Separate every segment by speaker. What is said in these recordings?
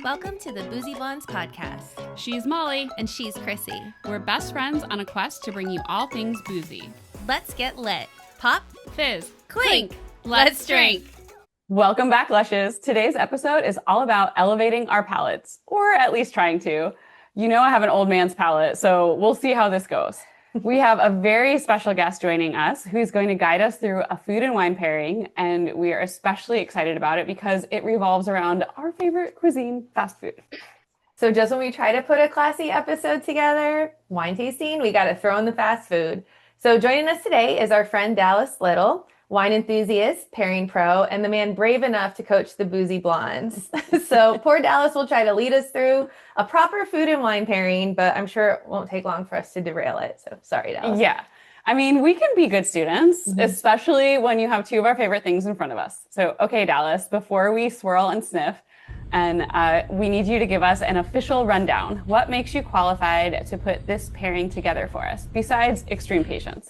Speaker 1: Welcome to the Boozy Blondes podcast.
Speaker 2: She's Molly.
Speaker 1: And she's Chrissy.
Speaker 2: We're best friends on a quest to bring you all things boozy.
Speaker 1: Let's get lit. Pop,
Speaker 2: Fizz,
Speaker 1: clink, let's drink.
Speaker 3: Welcome back, Lushes. Today's episode is all about elevating our palates, or at least trying to. You know I have an old man's palate, so we'll see how this goes. We have a very special guest joining us who's going to guide us through a food and wine pairing, and we are especially excited about it because it revolves around our favorite cuisine, fast food.
Speaker 4: So just when we try to put a classy episode together, wine tasting, we got to throw in the fast food. So joining us today is our friend Dallas Little, wine enthusiast, pairing pro, and the man brave enough to coach the Boozy Blondes. So poor Dallas will try to lead us through a proper food and wine pairing, but I'm sure it won't take long for us to derail it. So sorry, Dallas.
Speaker 3: Yeah. I mean, we can be good students, especially when you have two of our favorite things in front of us. So, okay, Dallas, before we swirl and sniff, and we need you to give us an official rundown. What makes you qualified to put this pairing together for us, besides extreme patience?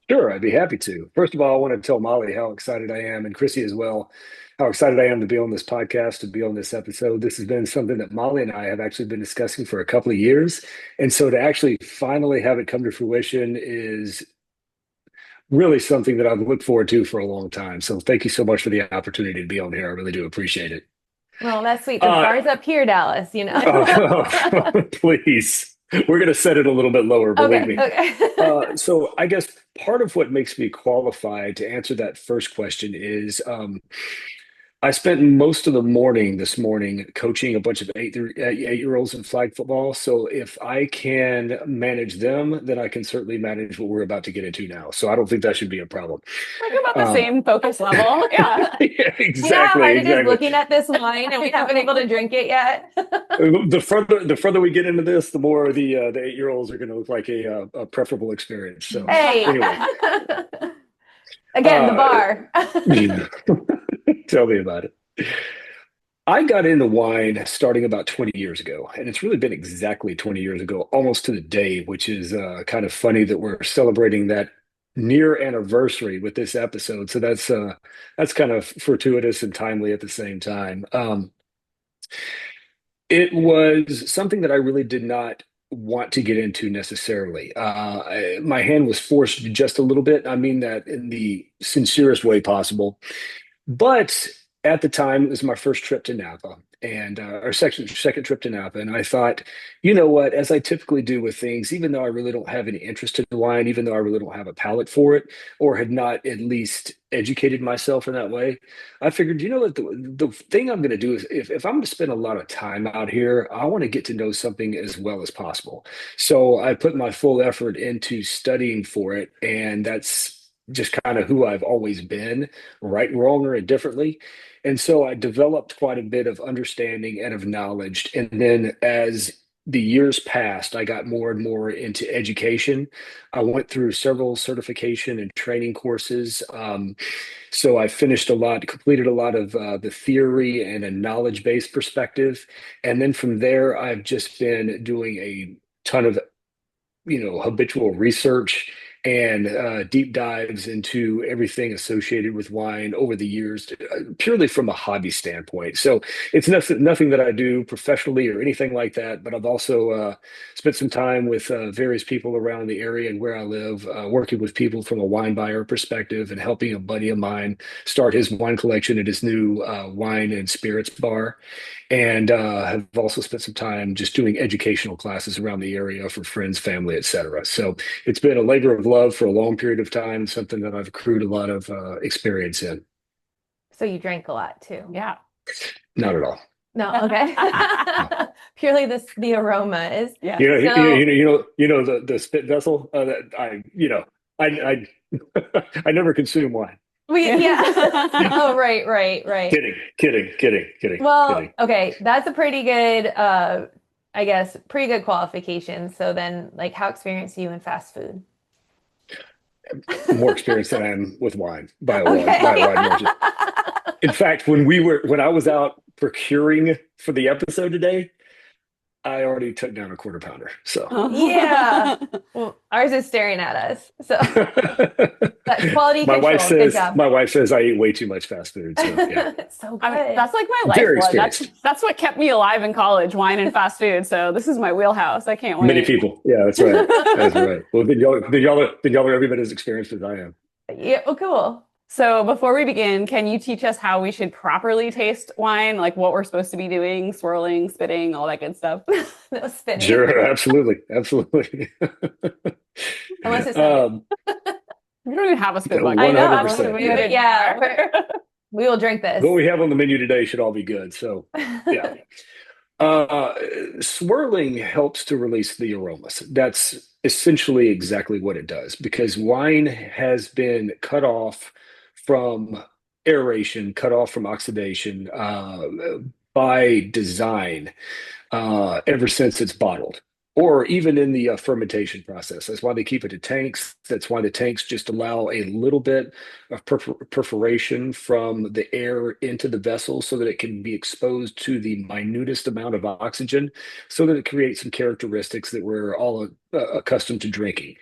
Speaker 5: Sure, I'd be happy to. First of all, I want to tell Molly how excited I am, and Chrissy as well, how excited I am to be on this podcast, to be on this episode. This has been something that Molly and I have actually been discussing for a couple of years. And so to actually finally have it come to fruition is really something that I've looked forward to for a long time. So thank you so much for the opportunity to be on here. I really do appreciate it.
Speaker 4: Well, that's sweet. The bar's up here, Dallas, you know.
Speaker 5: Please. We're going to set it a little bit lower, believe me.
Speaker 4: Okay.
Speaker 5: So I guess part of what makes me qualified to answer that first question is I spent most of the morning this morning coaching a bunch of eight-year-olds in flag football. So if I can manage them, then I can certainly manage what we're about to get into now. So I don't think that should be a problem.
Speaker 3: Like about the same focus level. Yeah.
Speaker 5: Yeah, exactly.
Speaker 4: You know how hard it is
Speaker 5: Exactly.
Speaker 4: looking at this wine and we haven't been able to drink it yet?
Speaker 5: The further we get into this, the more the 8-year-olds are going to look like a preferable experience. So
Speaker 4: Hey.
Speaker 5: anyway.
Speaker 4: Again, the bar.
Speaker 5: Tell me about it. I got into wine starting about 20 years ago, and it's really been exactly 20 years ago, almost to the day, which is kind of funny that we're celebrating that near anniversary with this episode. So that's kind of fortuitous and timely at the same time. It was something that I really did not want to get into necessarily. My hand was forced just a little bit. I mean that in the sincerest way possible. But at the time, it was my first trip to Napa and our second trip to Napa. And I thought, you know what, as I typically do with things, even though I really don't have any interest in wine, even though I really don't have a palate for it, or had not at least educated myself in that way, I figured, you know what, the thing I'm going to do is if I'm going to spend a lot of time out here, I want to get to know something as well as possible. So I put my full effort into studying for it. And that's just kind of who I've always been, right, wrong, or indifferently. And so I developed quite a bit of understanding and of knowledge. And then as the years passed, I got more and more into education. I went through several certification and training courses. So I completed a lot of the theory and a knowledge-based perspective. And then from there, I've just been doing a ton of, habitual research and deep dives into everything associated with wine over the years, purely from a hobby standpoint. So it's nothing that I do professionally or anything like that, but I've also spent some time with various people around the area and where I live, working with people from a wine buyer perspective and helping a buddy of mine start his wine collection at his new wine and spirits bar. And have also spent some time just doing educational classes around the area for friends, family, et cetera. So it's been a labor of love for a long period of time, something that I've accrued a lot of experience in.
Speaker 4: So you drank a lot too?
Speaker 3: Yeah.
Speaker 5: Not at all.
Speaker 4: No, okay. Purely the aroma is.
Speaker 3: Yeah.
Speaker 5: The spit vessel that I never consume wine.
Speaker 4: Yeah. Oh, right.
Speaker 5: Kidding.
Speaker 4: Well,
Speaker 5: kidding.
Speaker 4: Okay, that's a pretty good, pretty good qualification. So then, like, how experienced are you in fast food?
Speaker 5: More experienced than I am with wine by a wide margin. In fact, when I was out procuring for the episode today, I already took down a quarter pounder. So
Speaker 4: Yeah. Well, ours is staring at us. So that's quality
Speaker 5: my wife
Speaker 4: control. Good
Speaker 5: says
Speaker 4: job.
Speaker 5: my wife says I eat way too much fast food. So yeah,
Speaker 4: It's so
Speaker 3: I mean,
Speaker 4: good.
Speaker 3: that's like my
Speaker 5: very
Speaker 3: lifeblood.
Speaker 5: experienced.
Speaker 3: That's what kept me alive in college, wine and fast food. So this is my wheelhouse. I can't
Speaker 5: Many
Speaker 3: wait.
Speaker 5: people. Yeah, that's right. That's right. Well, then y'all are every bit as experienced as I am.
Speaker 4: Yeah, well, cool.
Speaker 3: So before we begin, can you teach us how we should properly taste wine? Like what we're supposed to be doing, swirling, spitting, all that good stuff.
Speaker 4: No spinning.
Speaker 5: Sure, absolutely, absolutely.
Speaker 4: Unless it's not
Speaker 5: Um,
Speaker 3: We don't even have a spit
Speaker 5: no,
Speaker 3: bucket.
Speaker 4: I know.
Speaker 5: 100%.
Speaker 4: But yeah, we will drink this.
Speaker 5: What we have on the menu today should all be good. So yeah. Uh, Swirling helps to release the aromas. That's essentially exactly what it does because wine has been cut off from aeration, cut off from oxidation by design ever since it's bottled, or even in the fermentation process. That's why they keep it in tanks. That's why the tanks just allow a little bit of perforation from the air into the vessel so that it can be exposed to the minutest amount of oxygen so that it creates some characteristics that we're all accustomed to drinking.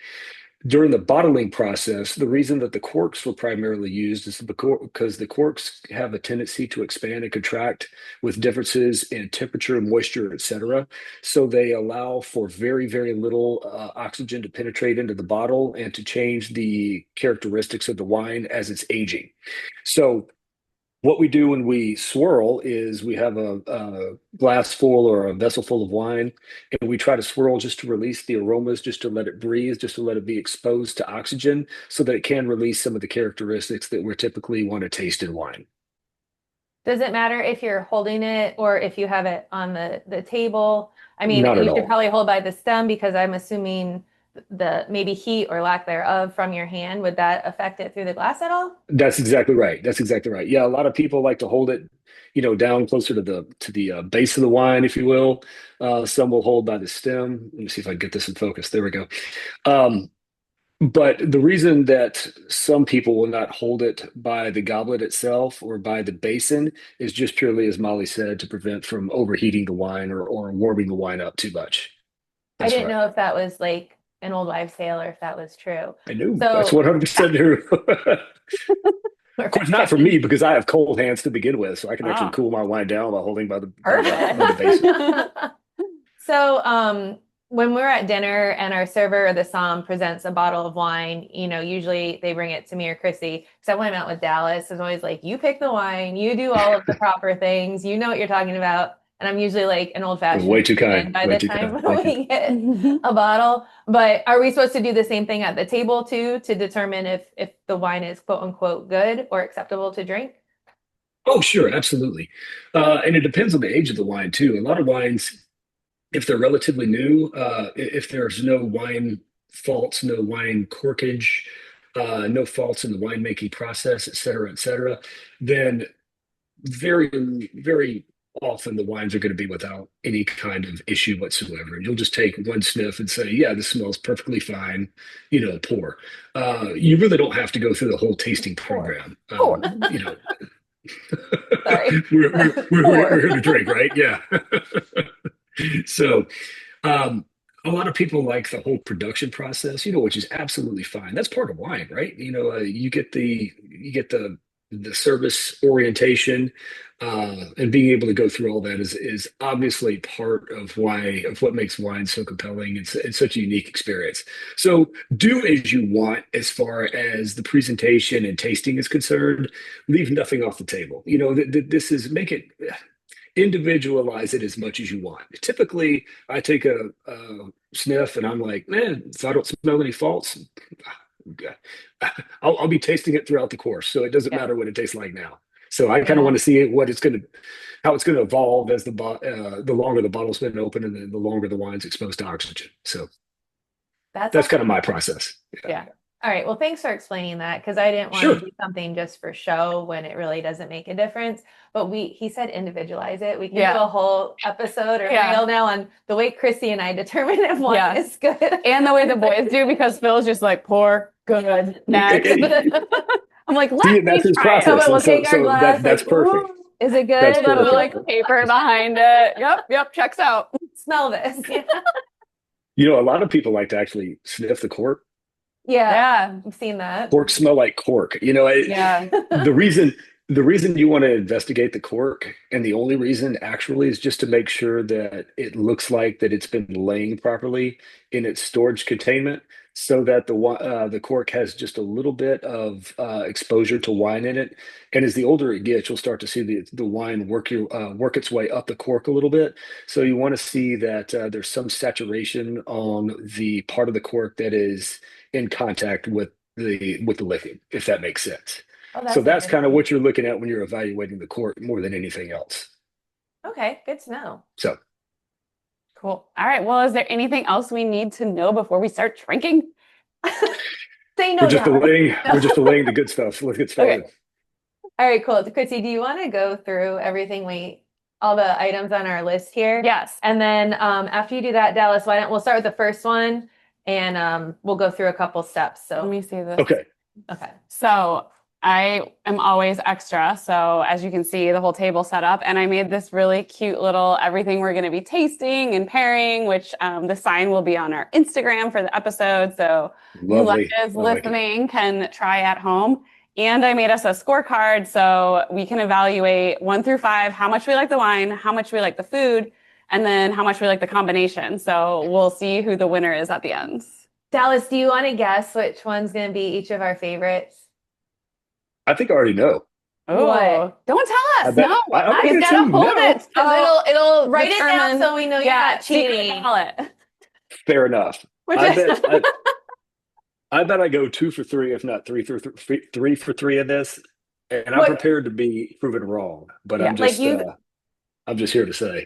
Speaker 5: During the bottling process, the reason that the corks were primarily used is because the corks have a tendency to expand and contract with differences in temperature, moisture, etc. So they allow for very, very little oxygen to penetrate into the bottle and to change the characteristics of the wine as it's aging. So what we do when we swirl is we have a glass full or a vessel full of wine, and we try to swirl just to release the aromas, just to let it breathe, just to let it be exposed to oxygen so that it can release some of the characteristics that we typically want to taste in wine.
Speaker 4: Does it matter if you're holding it or if you have it on the table? I mean,
Speaker 5: Not
Speaker 4: you
Speaker 5: at
Speaker 4: should
Speaker 5: all.
Speaker 4: probably hold by the stem because I'm assuming the maybe heat or lack thereof from your hand, would that affect it through the glass at all?
Speaker 5: That's exactly right. That's exactly right. Yeah, a lot of people like to hold it, down closer to the base of the wine, if you will. Some will hold by the stem. Let me see if I can get this in focus. There we go. Um, But the reason that some people will not hold it by the goblet itself or by the basin is just purely, as Molly said, to prevent from overheating the wine or warming the wine up too much.
Speaker 4: I
Speaker 5: That's
Speaker 4: didn't
Speaker 5: right.
Speaker 4: know if that was like an old wives' tale or if that was true.
Speaker 5: I knew that's
Speaker 4: So
Speaker 5: 100% true.
Speaker 4: we're
Speaker 5: Of course, not for me because I have cold hands to begin with, so I can actually
Speaker 3: Ah.
Speaker 5: cool my wine down by holding by the basin.
Speaker 4: perfect. So, when we're at dinner and our server or the som presents a bottle of wine, usually they bring it to me or Chrissy. Because when I'm out with Dallas, it's always like, you pick the wine, you do all of the proper things, you know what you're talking about. And I'm usually like an old-fashioned
Speaker 5: Way too
Speaker 4: woman
Speaker 5: kind.
Speaker 4: by
Speaker 5: Way
Speaker 4: the
Speaker 5: too
Speaker 4: time
Speaker 5: kind. Thank you.
Speaker 4: we get a bottle. But are we supposed to do the same thing at the table too to determine if the wine is quote unquote good or acceptable to drink?
Speaker 5: Oh, sure, absolutely. And it depends on the age of the wine too. A lot of wines, if they're relatively new, if there's no wine faults, no wine corkage, no faults in the winemaking process, et cetera, then very, very often the wines are going to be without any kind of issue whatsoever. And you'll just take one sniff and say, yeah, this smells perfectly fine, pour. You really don't have to go through the whole tasting program.
Speaker 4: Pour. Sorry.
Speaker 5: We're here to drink, right? Yeah. So, a lot of people like the whole production process, which is absolutely fine. That's part of wine, right? You get the service orientation, and being able to go through all that is obviously part of what makes wine so compelling. It's such a unique experience. So do as you want as far as the presentation and tasting is concerned. Leave nothing off the table. This is make it individualize it as much as you want. Typically, I take a sniff and I'm like, man, if I don't smell any faults, I'll be tasting it throughout the course. So it doesn't matter what it tastes like now. So I kind of want to see how it's going to evolve as the longer the bottle's been open and the longer the wine's exposed to oxygen. So that's kind of my process.
Speaker 3: Yeah.
Speaker 4: All right. Well, thanks for explaining that because I didn't want
Speaker 5: Sure.
Speaker 4: to do something just for show when it really doesn't make a difference. But he said individualize it. We can do a whole episode or reel now on the way Chrissy and I determine if wine is good.
Speaker 3: And the way the boys do because Phil's just like, pour, good, next. I'm like,
Speaker 5: That's his
Speaker 3: try it.
Speaker 5: process.
Speaker 4: We'll take our glass.
Speaker 5: That's perfect.
Speaker 4: Is it good?
Speaker 5: That's
Speaker 3: Little
Speaker 5: perfect.
Speaker 3: like paper behind it. Yep, checks out.
Speaker 4: smell this.
Speaker 5: A lot of people like to actually sniff the cork.
Speaker 4: Yeah, I've seen that.
Speaker 5: Cork smell like cork.
Speaker 3: Yeah.
Speaker 5: The reason the reason you want to investigate the cork, and the only reason actually, is just to make sure that it looks like that it's been laying properly in its storage containment, so that the cork has just a little bit of exposure to wine in it. And as the older it gets, you'll start to see the wine work its way up the cork a little bit. So you want to see that there's some saturation on the part of the cork that is in contact with the liquid, if that makes sense.
Speaker 4: Oh,
Speaker 5: So that's kind of
Speaker 4: interesting.
Speaker 5: what you're looking at when you're evaluating the cork more than anything else.
Speaker 4: Okay, good to know.
Speaker 5: So
Speaker 3: Cool. All right. Well, is there anything else we need to know before we start drinking?
Speaker 4: Say no,
Speaker 5: we're just
Speaker 4: Dallas.
Speaker 5: delaying the good stuff. So let's get started.
Speaker 3: Okay.
Speaker 4: All right, cool. Chrissy, do you want to go through all the items on our list here?
Speaker 3: Yes.
Speaker 4: And then after you do that, Dallas, we'll start with the first one and we'll go through a couple steps.
Speaker 3: Let
Speaker 4: So,
Speaker 3: me see this.
Speaker 5: Okay.
Speaker 4: okay.
Speaker 3: So I am always extra. So as you can see, the whole table set up, and I made this really cute little everything we're going to be tasting and pairing, which the sign will be on our Instagram for the episode. So you
Speaker 5: Lovely.
Speaker 3: lushes
Speaker 5: I like it.
Speaker 3: listening can try at home. And I made us a scorecard so we can evaluate 1 through 5, how much we like the wine, how much we like the food, and then how much we like the combination. So we'll see who the winner is at the end.
Speaker 4: Dallas, do you want to guess which one's going to be each of our favorites?
Speaker 5: I think I already know.
Speaker 3: Oh,
Speaker 4: What?
Speaker 3: don't tell us.
Speaker 5: I bet-
Speaker 3: No,
Speaker 5: I
Speaker 3: he's
Speaker 5: bet
Speaker 3: got to
Speaker 5: you
Speaker 3: hold
Speaker 5: know.
Speaker 3: it because
Speaker 4: Oh,
Speaker 3: it'll
Speaker 4: Write it down
Speaker 3: determine.
Speaker 4: so we know you're not
Speaker 3: secret
Speaker 4: cheating.
Speaker 3: ballot.
Speaker 5: Fair enough.
Speaker 3: Which
Speaker 5: I
Speaker 3: is
Speaker 5: bet I bet I go 2 for 3, if not 3 for 3 in this, and I'm
Speaker 4: What-
Speaker 5: prepared to be proven wrong. But
Speaker 3: Yeah,
Speaker 5: I'm just here to say.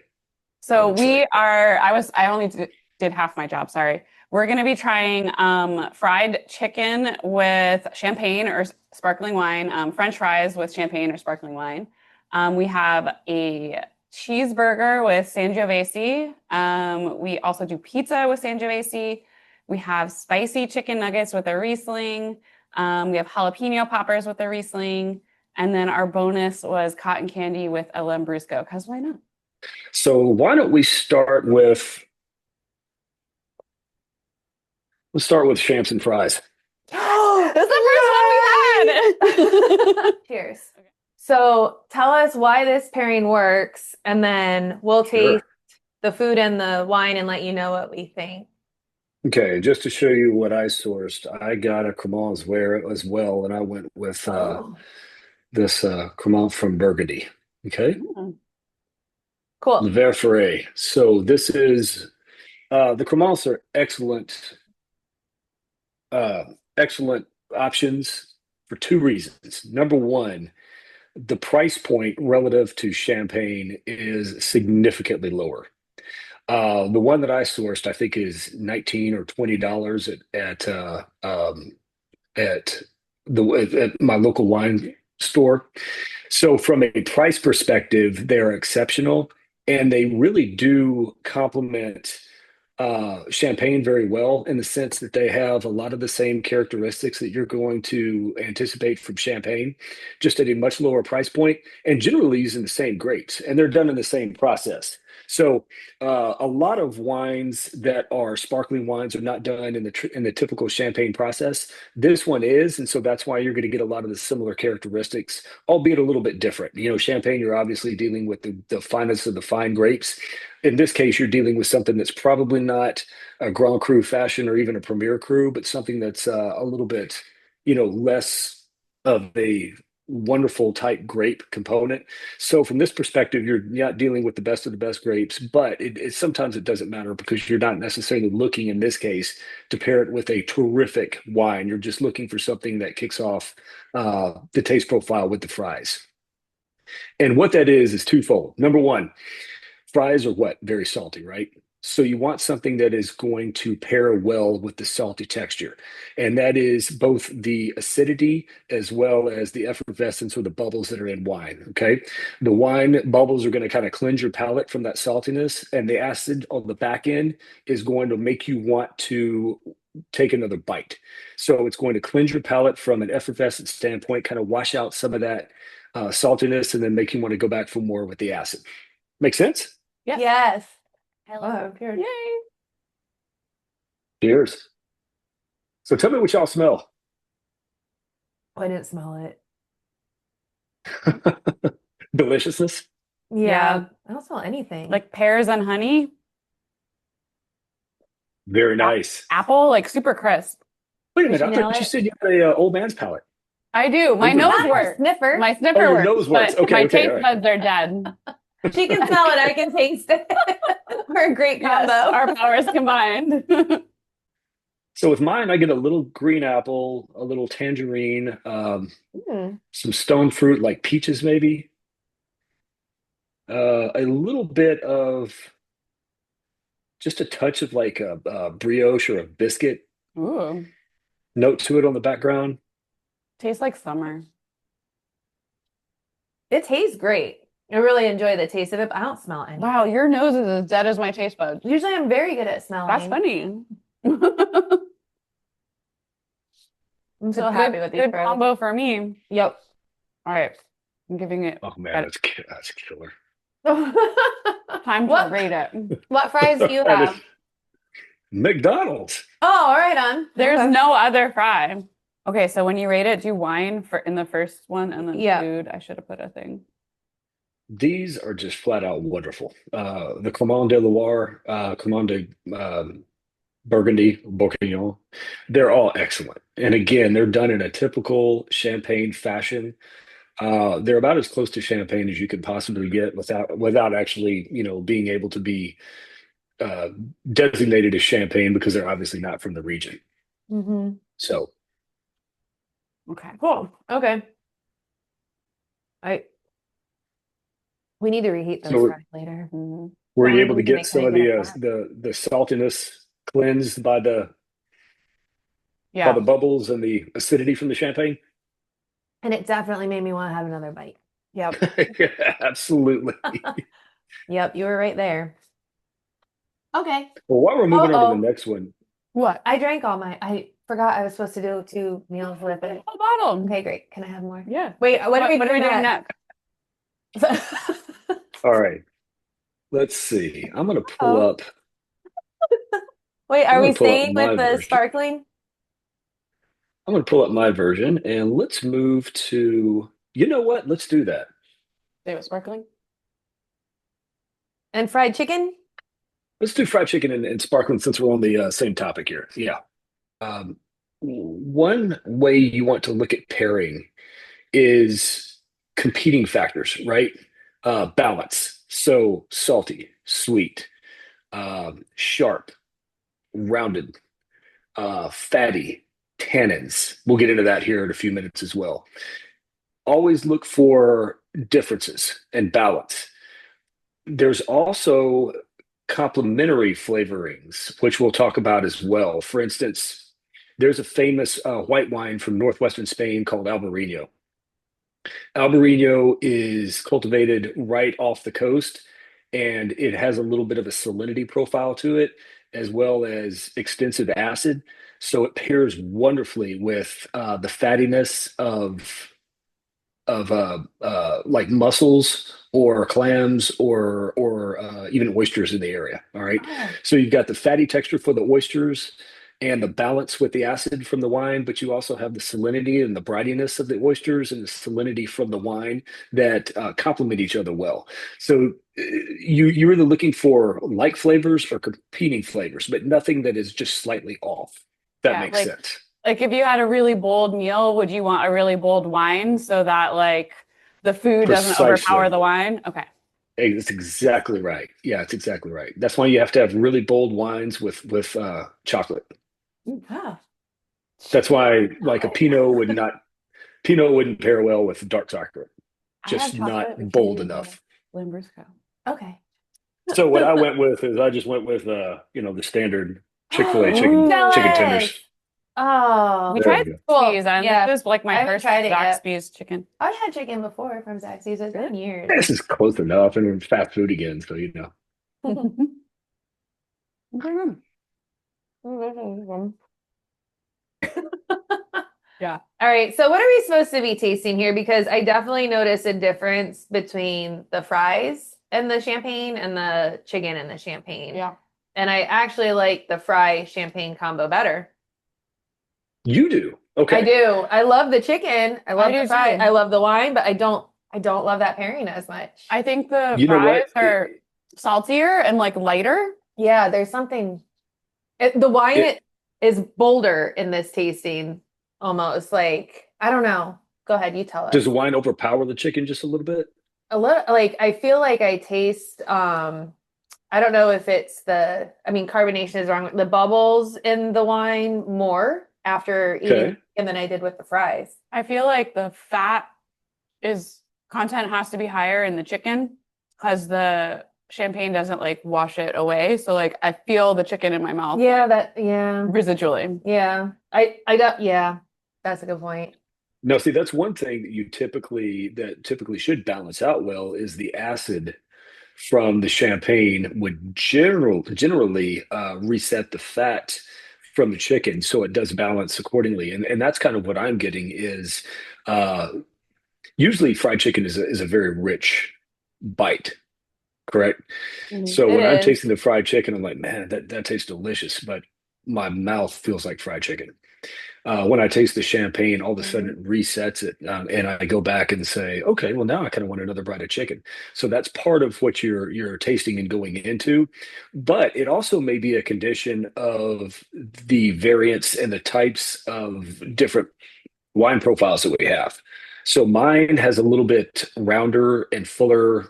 Speaker 3: So
Speaker 5: honestly.
Speaker 3: I only did half my job. Sorry. We're going to be trying fried chicken with champagne or sparkling wine, French fries with champagne or sparkling wine. We have a cheeseburger with Sangiovese. We also do pizza with Sangiovese. We have spicy chicken nuggets with a Riesling. We have jalapeno poppers with a Riesling. And then our bonus was cotton candy with a Lambrusco, because why not?
Speaker 5: So why don't we start with let's start with champs and fries.
Speaker 3: This is the first one we had.
Speaker 4: Cheers. So tell us why this pairing works, and then we'll
Speaker 5: Sure.
Speaker 4: taste the food and the wine and let you know what we think.
Speaker 5: Okay, just to show you what I sourced, I got a Cremant as well, and I went with this Cremant from Burgundy. Okay,
Speaker 4: Cool.
Speaker 5: Le Verferet. So this is the Cremants are excellent options for 2 reasons. Number one, the price point relative to champagne is significantly lower. The one that I sourced, I think, is $19 or $20 at my local wine store. So from a price perspective, they're exceptional, and they really do complement champagne very well, in the sense that they have a lot of the same characteristics that you're going to anticipate from champagne, just at a much lower price point, and generally using the same grapes, and they're done in the same process. So a lot of wines that are sparkling wines are not done in the typical champagne process. This one is, and so that's why you're going to get a lot of the similar characteristics, albeit a little bit different. Champagne, you're obviously dealing with the finest of the fine grapes. In this case, you're dealing with something that's probably not a Grand Cru fashion or even a Premier Cru, but something that's a little bit, less of a wonderful type grape component. So from this perspective, you're not dealing with the best of the best grapes, but sometimes it doesn't matter, because you're not necessarily looking, in this case, to pair it with a terrific wine. You're just looking for something that kicks off the taste profile with the fries. And what that is twofold. Number one, fries are what? Very salty, right? So you want something that is going to pair well with the salty texture. And that is both the acidity as well as the effervescence, or the bubbles that are in wine. Okay. The wine bubbles are going to kind of cleanse your palate from that saltiness, and the acid on the back end is going to make you want to take another bite. So it's going to cleanse your palate from an effervescent standpoint, kind of wash out some of that saltiness, and then make you want to go back for more with the acid. Make sense?
Speaker 3: Yes.
Speaker 4: Yes. Oh, cheers.
Speaker 3: Yay.
Speaker 5: Cheers. So tell me what y'all smell.
Speaker 4: I didn't smell it.
Speaker 5: Deliciousness.
Speaker 4: Yeah. I don't smell anything.
Speaker 3: Like pears and honey.
Speaker 5: Very nice.
Speaker 3: Apple, like super crisp.
Speaker 5: Wait a minute.
Speaker 4: Did
Speaker 5: I
Speaker 4: you nail
Speaker 5: thought you
Speaker 4: it?
Speaker 5: said you had a old man's palate.
Speaker 3: I do. My
Speaker 5: Open.
Speaker 3: nose
Speaker 4: Not her
Speaker 3: works.
Speaker 4: sniffer.
Speaker 3: My
Speaker 5: Oh,
Speaker 3: sniffer
Speaker 5: your
Speaker 3: works,
Speaker 5: nose works.
Speaker 3: but
Speaker 5: Okay,
Speaker 3: my
Speaker 5: okay,
Speaker 3: taste
Speaker 5: all right.
Speaker 3: buds are dead.
Speaker 4: She can smell it. I can taste it. We're a great
Speaker 3: Yes,
Speaker 4: combo.
Speaker 3: our powers combined.
Speaker 5: So with mine, I get a little green apple, a little tangerine, some stone fruit like peaches, maybe. A little bit of just a touch of like a brioche or a biscuit
Speaker 3: Ooh,
Speaker 5: note to it on the background.
Speaker 3: tastes like summer.
Speaker 4: It tastes great. I really enjoy the taste of it, but I don't smell any.
Speaker 3: Wow, your nose is as dead as my taste buds.
Speaker 4: Usually I'm very good at smelling.
Speaker 3: That's funny.
Speaker 4: I'm so happy with these
Speaker 3: Good
Speaker 4: fries.
Speaker 3: combo for me.
Speaker 4: Yep.
Speaker 3: All right, I'm giving it
Speaker 5: Oh man,
Speaker 3: Got
Speaker 5: that's killer.
Speaker 3: time to
Speaker 4: What?
Speaker 3: rate it.
Speaker 4: What fries do you
Speaker 5: That is
Speaker 4: have?
Speaker 5: McDonald's.
Speaker 4: Oh, all right, on.
Speaker 3: There's
Speaker 4: Okay.
Speaker 3: no other fry. Okay, so when you rate it, do wine for in the first one and then
Speaker 4: Yeah.
Speaker 3: food. I should have put a thing.
Speaker 5: These are just flat out wonderful. The Clement de Loire, Clement de Burgundy, Bourguignon, they're all excellent. And again, they're done in a typical champagne fashion. They're about as close to champagne as you could possibly get without actually, being able to be uh, designated as champagne because they're obviously not from the region.
Speaker 4: Mm-hmm.
Speaker 5: So
Speaker 3: Okay, cool.
Speaker 4: Okay. We need to reheat those
Speaker 5: So
Speaker 4: fries later.
Speaker 3: Mhm.
Speaker 5: were you
Speaker 4: Well,
Speaker 5: able to
Speaker 4: we can
Speaker 5: get
Speaker 4: make
Speaker 5: some of
Speaker 4: anything
Speaker 5: the
Speaker 4: with that.
Speaker 5: the saltiness cleansed by the
Speaker 3: Yeah.
Speaker 5: bubbles and the acidity from the champagne?
Speaker 4: And it definitely made me want to have another bite.
Speaker 3: Yep.
Speaker 5: Yeah, absolutely.
Speaker 4: Yep, you were right there. Okay.
Speaker 5: Well, while we're moving on to
Speaker 4: Uh-oh.
Speaker 5: the next one,
Speaker 3: What?
Speaker 4: I drank I forgot I was supposed to do 2 meals with it.
Speaker 3: Whole bottle.
Speaker 4: Okay, great. Can I have more?
Speaker 3: Yeah.
Speaker 4: Wait, what are we doing
Speaker 3: next?
Speaker 5: all right, let's see. I'm going to pull
Speaker 4: Oh.
Speaker 5: up.
Speaker 4: Wait,
Speaker 5: I'm
Speaker 4: are we
Speaker 5: gonna pull up
Speaker 4: staying
Speaker 5: my
Speaker 4: with the
Speaker 5: version.
Speaker 4: sparkling?
Speaker 5: I'm going to pull up my version and let's move to, you know what? Let's do that.
Speaker 3: They were sparkling.
Speaker 4: And fried chicken?
Speaker 5: Let's do fried chicken and sparkling since we're on the same topic here. Yeah. One way you want to look at pairing is competing factors, right? Balance. So salty, sweet, sharp, rounded, fatty, tannins. We'll get into that here in a few minutes as well. Always look for differences and balance. There's also complementary flavorings, which we'll talk about as well. For instance, there's a famous white wine from northwestern Spain called Albarino. Albarino is cultivated right off the coast, and it has a little bit of a salinity profile to it, as well as extensive acid. So it pairs wonderfully with the fattiness of like mussels or clams or even oysters in the area. All right.
Speaker 3: Oh.
Speaker 5: So you've got the fatty texture for the oysters and the balance with the acid from the wine, but you also have the salinity and the brightiness of the oysters and the salinity from the wine that complement each other well. So you're either looking for like flavors or competing flavors, but nothing that is just slightly off. That
Speaker 3: Yeah,
Speaker 5: makes
Speaker 3: like-
Speaker 5: sense.
Speaker 3: Like if you had a really bold meal, would you want a really bold wine so that like the food doesn't
Speaker 5: Precisely.
Speaker 3: overpower the wine? Okay.
Speaker 5: It's exactly right. Yeah, it's exactly right. That's why you have to have really bold wines with chocolate.
Speaker 4: Ah.
Speaker 5: That's why like a Pinot wouldn't pair well with dark chocolate.
Speaker 4: I have
Speaker 5: Just
Speaker 4: chocolate,
Speaker 5: not
Speaker 4: but
Speaker 5: bold
Speaker 4: can't do
Speaker 5: enough.
Speaker 3: Lambrusco.
Speaker 4: Okay.
Speaker 5: So what I went with is I just went with the standard Chick-fil-A
Speaker 3: Ooh.
Speaker 5: chicken tenders.
Speaker 4: Oh.
Speaker 3: We
Speaker 5: There
Speaker 3: tried
Speaker 5: you go.
Speaker 3: Zaxby's,
Speaker 4: Cool.
Speaker 3: and
Speaker 4: Yeah.
Speaker 3: this is like
Speaker 4: I
Speaker 3: my
Speaker 4: haven't
Speaker 3: first
Speaker 4: tried it yet.
Speaker 3: Zaxby's chicken.
Speaker 4: I've had chicken before from Zaxby's. It's been years.
Speaker 5: This is close enough, and it's fast food again, so you know.
Speaker 3: Okay. Yeah.
Speaker 4: All right. So what are we supposed to be tasting here? Because I definitely noticed a difference between the fries and the champagne and the chicken and the champagne.
Speaker 3: Yeah.
Speaker 4: And I actually like the fry champagne combo better.
Speaker 5: You do. Okay.
Speaker 4: I do. I love the chicken. I love
Speaker 3: do
Speaker 4: the fry.
Speaker 3: too.
Speaker 4: I love the wine, but I don't love that pairing as much.
Speaker 3: I think the
Speaker 5: You know
Speaker 3: fries
Speaker 5: what?
Speaker 3: are saltier and like lighter.
Speaker 4: Yeah, there's something. The wine is bolder in this tasting, almost like I don't know. Go ahead, you tell us.
Speaker 5: Does the wine overpower the chicken just a little bit?
Speaker 4: A little, like I feel like I taste. I don't know if it's carbonation is wrong. The bubbles in the wine more after eating
Speaker 5: Okay.
Speaker 4: chicken than I did with the fries.
Speaker 3: I feel like the fat content has to be higher in the chicken because the champagne doesn't like wash it away. So like I feel the chicken in my mouth
Speaker 4: Yeah,
Speaker 3: residually.
Speaker 4: yeah. I got yeah. That's a good point.
Speaker 5: No, see, that's one thing that typically should balance out well is the acid from the champagne would generally reset the fat from the chicken, so it does balance accordingly. And that's kind of what I'm getting is uh, usually fried chicken is a very rich bite, correct? So
Speaker 4: It
Speaker 5: when I'm
Speaker 4: is.
Speaker 5: tasting the fried chicken, I'm like, man, that tastes delicious, but my mouth feels like fried chicken. When I taste the champagne, all of a sudden it resets it, and I go back and say, okay, well now I kind of want another bite of chicken. So that's part of what you're tasting and going into, but it also may be a condition of the variants and the types of different wine profiles that we have. So mine has a little bit rounder and fuller,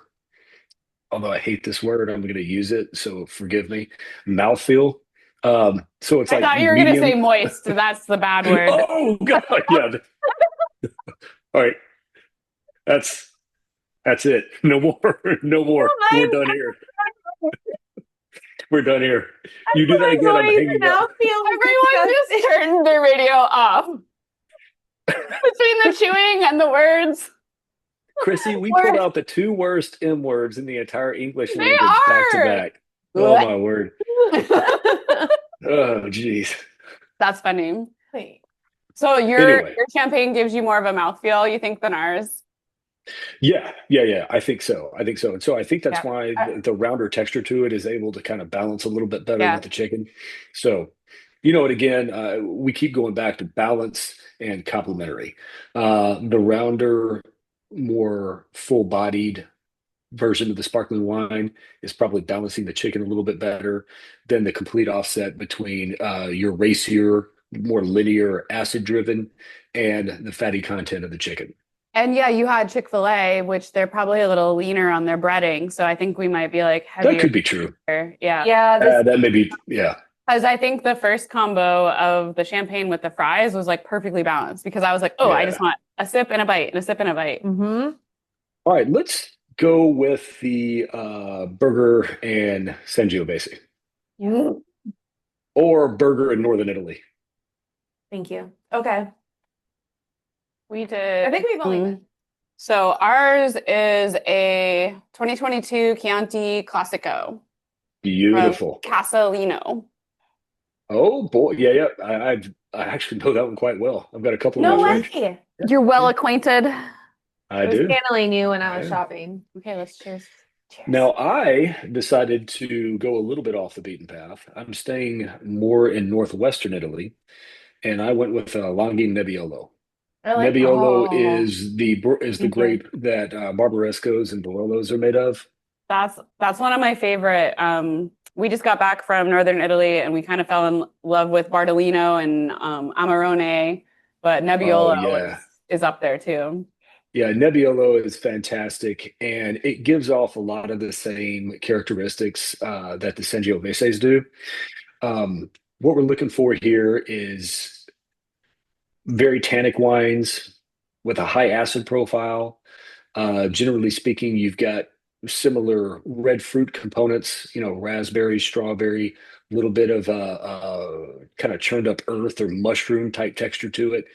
Speaker 5: although I hate this word, I'm going to use it, so forgive me, mouthfeel. So it's
Speaker 3: I
Speaker 5: like
Speaker 3: thought you were going to
Speaker 5: medium.
Speaker 3: say moist. That's the bad word.
Speaker 5: Oh God, yeah. All right, that's it. No more, no more. We're done here. We're done here. You do that again, I'm hanging up.
Speaker 3: Everyone just turned their radio off. Between the chewing and the words.
Speaker 5: Chrissy, we pulled out the two worst M words in the entire English
Speaker 3: They
Speaker 5: language back to
Speaker 3: are.
Speaker 5: back. Oh my word. Oh geez.
Speaker 3: That's funny.
Speaker 4: Wait.
Speaker 3: So your
Speaker 5: Anyway.
Speaker 3: champagne gives you more of a mouthfeel, you think, than ours?
Speaker 5: Yeah. I think so. And so I think that's
Speaker 3: Yeah.
Speaker 5: why the rounder texture to it is able to kind of balance a little bit better
Speaker 3: Yeah.
Speaker 5: with the chicken. So, you know, and again, we keep going back to balance and complementary. The rounder, more full-bodied version of the sparkling wine is probably balancing the chicken a little bit better than the complete offset between your racier, more linear, acid-driven, and the fatty content of the chicken.
Speaker 3: And yeah, you had Chick-fil-A, which they're probably a little leaner on their breading. So I think we might be like heavier.
Speaker 5: That could be true.
Speaker 3: Yeah.
Speaker 4: Yeah,
Speaker 5: That may be, yeah.
Speaker 3: Because I think the first combo of the champagne with the fries was like perfectly balanced because I was like, oh, I
Speaker 5: Yeah.
Speaker 3: just want a sip and a bite and a sip and a bite.
Speaker 4: Mm-hmm.
Speaker 5: All right, let's go with the burger and Sangiovese, or burger in Northern Italy.
Speaker 4: Thank you. Okay.
Speaker 3: We did.
Speaker 4: I think we've only been.
Speaker 3: So ours is a 2022 Chianti Classico
Speaker 5: Beautiful.
Speaker 3: from Casalino.
Speaker 5: Oh boy, yeah. I actually know that one quite well. I've got a couple
Speaker 4: No
Speaker 5: of my friends.
Speaker 4: way.
Speaker 3: You're well acquainted.
Speaker 5: I
Speaker 4: It was
Speaker 5: do.
Speaker 4: scantily new when I was
Speaker 5: Yeah.
Speaker 4: shopping.
Speaker 3: Okay, let's cheers.
Speaker 5: Now I decided to go a little bit off the beaten path. I'm staying more in northwestern Italy, and I went with Longhi Nebbiolo.
Speaker 4: I like
Speaker 5: Nebbiolo
Speaker 3: Oh.
Speaker 5: is the grape that Barbarescos and Barolos are made of.
Speaker 3: That's one of my favorite. We just got back from Northern Italy and we kind of fell in love with Bardolino and Amarone, but Nebbiolo
Speaker 5: Oh, yeah.
Speaker 3: is up there too.
Speaker 5: Yeah, Nebbiolo is fantastic, and it gives off a lot of the same characteristics that the Sangioveses do. What we're looking for here is very tannic wines with a high acid profile. Generally speaking, you've got similar red fruit components, you know, raspberry, strawberry, a little bit of kind of churned up earth or mushroom type texture to it.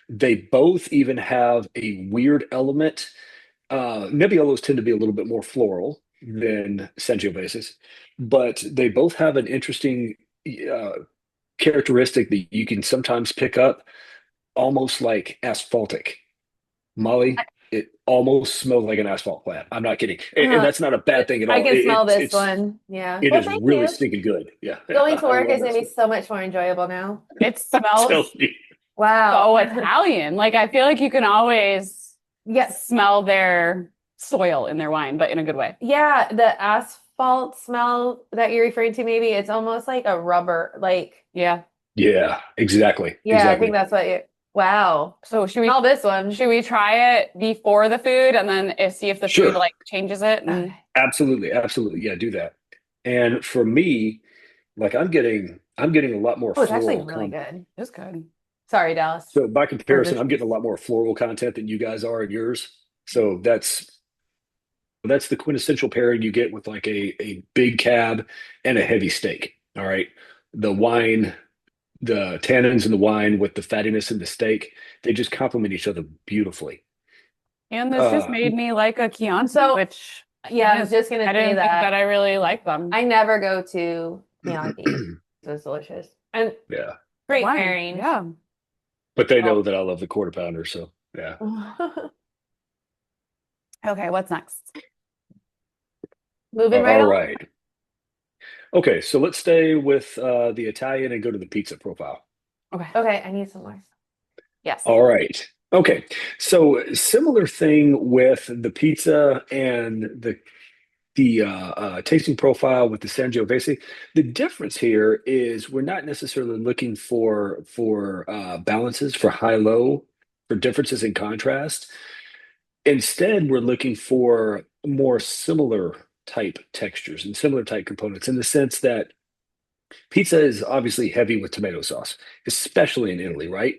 Speaker 5: They both even have a weird element. Nebbiolos tend to be a little bit more floral than Sangioveses, but they both have an interesting uh, characteristic that you can sometimes pick up, almost like asphaltic. Molly, it almost smells like an asphalt plant. I'm not kidding. And that's not a bad thing at all.
Speaker 4: I can smell this
Speaker 5: It's
Speaker 4: one. Yeah.
Speaker 5: it
Speaker 4: Well,
Speaker 5: is
Speaker 4: thank
Speaker 5: really
Speaker 4: you.
Speaker 5: stinking good. Yeah.
Speaker 4: Going to
Speaker 5: I
Speaker 4: work
Speaker 5: love
Speaker 4: is
Speaker 5: that
Speaker 4: going to be
Speaker 5: stuff.
Speaker 4: so much more enjoyable now.
Speaker 3: It
Speaker 5: Tell
Speaker 3: smells
Speaker 5: me.
Speaker 4: Wow.
Speaker 3: so Italian. Like I feel like you can always
Speaker 4: Yes.
Speaker 3: smell their soil in their wine, but in a good way.
Speaker 4: Yeah, the asphalt smell that you're referring to, maybe it's almost like a rubber, like,
Speaker 3: Yeah.
Speaker 5: Yeah, exactly.
Speaker 4: yeah, I
Speaker 5: Exactly.
Speaker 4: think that's what you, wow.
Speaker 3: So
Speaker 4: Smell this one.
Speaker 3: should we try it before the food and then see if the
Speaker 5: Sure.
Speaker 3: food like changes it? And
Speaker 5: Absolutely. Absolutely. Yeah, do that. And for me, like I'm getting a lot more
Speaker 4: Oh, it's actually
Speaker 5: floral
Speaker 4: really
Speaker 5: content.
Speaker 4: good.
Speaker 3: it's good.
Speaker 4: Sorry, Dallas.
Speaker 5: So by
Speaker 4: For
Speaker 5: comparison, I'm
Speaker 4: this-
Speaker 5: getting a lot more floral content than you guys are in yours. So that's the quintessential pairing you get with like a big cab and a heavy steak. All right. The wine, the tannins in the wine with the fattiness in the steak, they just complement each other beautifally.
Speaker 3: And this just
Speaker 5: Uh,
Speaker 3: made me like a Chianti,
Speaker 4: So,
Speaker 3: which
Speaker 4: Yeah, I was just going to
Speaker 3: I
Speaker 4: say
Speaker 3: didn't think
Speaker 4: that.
Speaker 3: that I really like them.
Speaker 4: I never go to Chianti. It was delicious. And
Speaker 5: yeah.
Speaker 4: great
Speaker 3: Wine.
Speaker 4: pairing.
Speaker 3: Yeah.
Speaker 5: But they know that I love the quarter pounder, so yeah.
Speaker 3: Okay, what's next?
Speaker 4: Moving
Speaker 5: All
Speaker 4: right along.
Speaker 5: right. Okay, so let's stay with the Italian and go to the pizza profile.
Speaker 3: Okay.
Speaker 4: Okay, I need some more.
Speaker 3: Yes.
Speaker 5: All right. Okay. So similar thing with the pizza and the tasting profile with the Sangiovese. The difference here is we're not necessarily looking for balances, for high-low, for differences in contrast. Instead, we're looking for more similar type textures and similar type components in the sense that pizza is obviously heavy with tomato sauce, especially in Italy, right?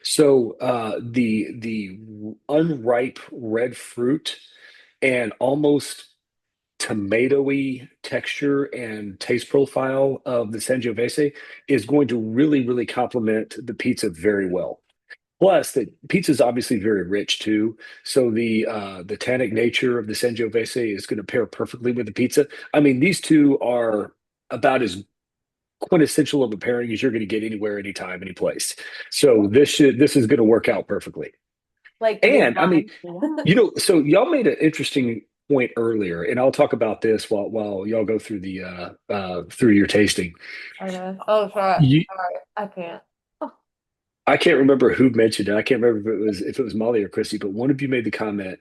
Speaker 5: So the unripe red fruit and almost tomatoey texture and taste profile of the Sangiovese is going to really, really complement the pizza very well. Plus, the pizza is obviously very rich too, so the tannic nature of the Sangiovese is going to pair perfectly with the pizza. I mean, these two are about as quintessential of a pairing as you're going to get anywhere, anytime, any place. So this is going to work out perfectly.
Speaker 4: Like the big
Speaker 5: And I mean,
Speaker 4: one.
Speaker 5: so y'all made an interesting point earlier, and I'll talk about this while y'all go through the through your tasting.
Speaker 4: Okay. Oh, sorry.
Speaker 5: You,
Speaker 4: Sorry. I can't.
Speaker 5: I can't remember who mentioned it. I can't remember if it was Molly or Chrissy, but one of you made the comment.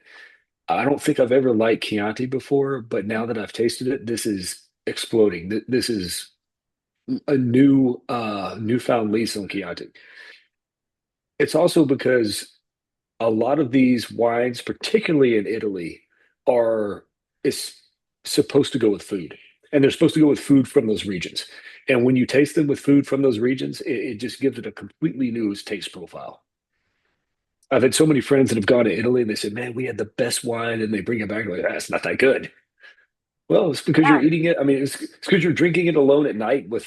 Speaker 5: I don't think I've ever liked Chianti before, but now that I've tasted it, this is exploding. This is a newfound lease on Chianti. It's also because a lot of these wines, particularly in Italy, are is supposed to go with food, and they're supposed to go with food from those regions. And when you taste them with food from those regions, it just gives it a completely new taste profile. I've had so many friends that have gone to Italy and they say, "Man, we had the best wine," and they bring it back and like, "That's not that good." Well, it's because you're
Speaker 3: Yeah.
Speaker 5: eating it. I mean, it's because you're drinking it alone at night with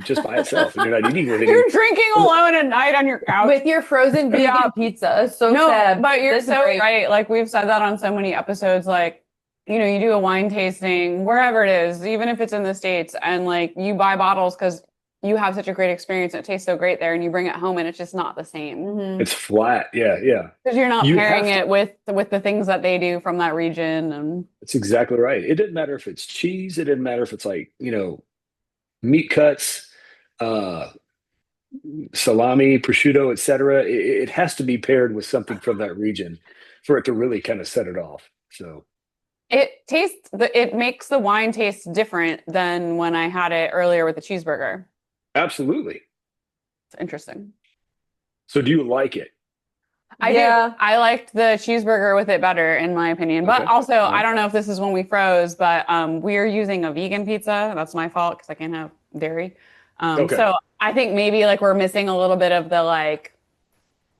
Speaker 5: just by itself, and you're not eating with any.
Speaker 3: You're drinking alone at night on your couch.
Speaker 4: With your frozen vegan
Speaker 3: Yeah.
Speaker 4: pizza. So
Speaker 3: No,
Speaker 4: sad.
Speaker 3: but you're
Speaker 4: This is
Speaker 3: so
Speaker 4: great.
Speaker 3: right. Like we've said that on so many episodes. Like, you do a wine tasting wherever it is, even if it's in the States, and like you buy bottles because you have such a great experience. And it tastes so great there, and you bring it home, and it's just not the same
Speaker 4: Mhm.
Speaker 5: It's flat. Yeah, yeah.
Speaker 3: because you're not
Speaker 5: You
Speaker 3: pairing
Speaker 5: have to.
Speaker 3: it with the things that they do from that region. And
Speaker 5: It's exactly right. It doesn't matter if it's cheese. It doesn't matter if it's like, meat cuts, uh, salami, prosciutto, etc. It has to be paired with something from that region for it to really kind of set it off. So
Speaker 3: it makes the wine taste different than when I had it earlier with the cheeseburger.
Speaker 5: absolutely.
Speaker 3: It's interesting.
Speaker 5: So do you like it?
Speaker 3: I
Speaker 4: Yeah.
Speaker 3: do. I liked the cheeseburger with it better, in my opinion. But
Speaker 5: Okay.
Speaker 3: also,
Speaker 5: All
Speaker 3: I
Speaker 5: right.
Speaker 3: don't know if this is when we froze, but we're using a vegan pizza. That's my fault because I can't have dairy.
Speaker 5: Okay.
Speaker 3: So I think maybe like we're missing a little bit of the like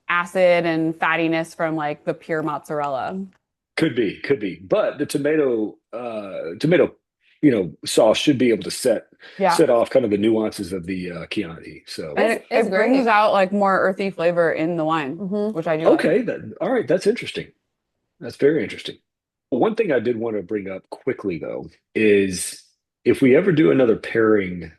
Speaker 3: acid and fattiness from like the pure mozzarella.
Speaker 5: Could be, could be. But the tomato, sauce should be able to set off kind of the nuances of the Chianti. So
Speaker 3: And
Speaker 4: It's
Speaker 3: it brings
Speaker 4: great.
Speaker 3: out like more earthy flavor in the wine,
Speaker 4: Mhm.
Speaker 3: which I do like.
Speaker 5: okay, all right, that's interesting. That's very interesting. One thing I did want to bring up quickly though is if we ever do another pairing